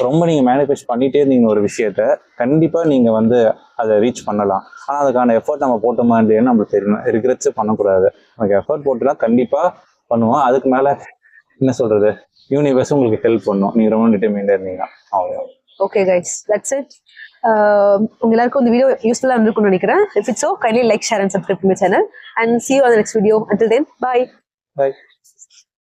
Speaker 2: ரொம்ப நீங்க மேனிஃபெஸ்ட் பண்ணிட்டே இருந்தீங்க ஒரு விஷயத்த கண்டிப்பா நீங்க வந்து அதை ரீச் பண்ணலாம். ஆனா அதுக்கான எஃபர்ட் நம்ம போட்டோமா இல்லையான்னு நம்மளுக்கு தெரியணும். ரிக்ரெட்ஸே பண்ணக்கூடாது. நமக்கு எஃபர்ட் போட்டுலாம் கண்டிப்பா பண்ணுவோம். அதுக்கு மேல என்ன சொல்றது, யூனிவர்ஸ் உங்களுக்கு ஹெல்ப் பண்ணும். நீங்க ரொம்ப டிட்டர்மைண்டா இருந்தீங்க. அவ்வளோ.
Speaker 1: Okay guys, that's it. உங்க எல்லாருக்கும் இந்த வீடியோ யூஸ்ஃபுல்லா இருந்திருக்கும்னு நினைக்கிறேன். If it's so, kindly like, share and subscribe to my channel and see you on the next video. Until then, bye.
Speaker 2: Bye.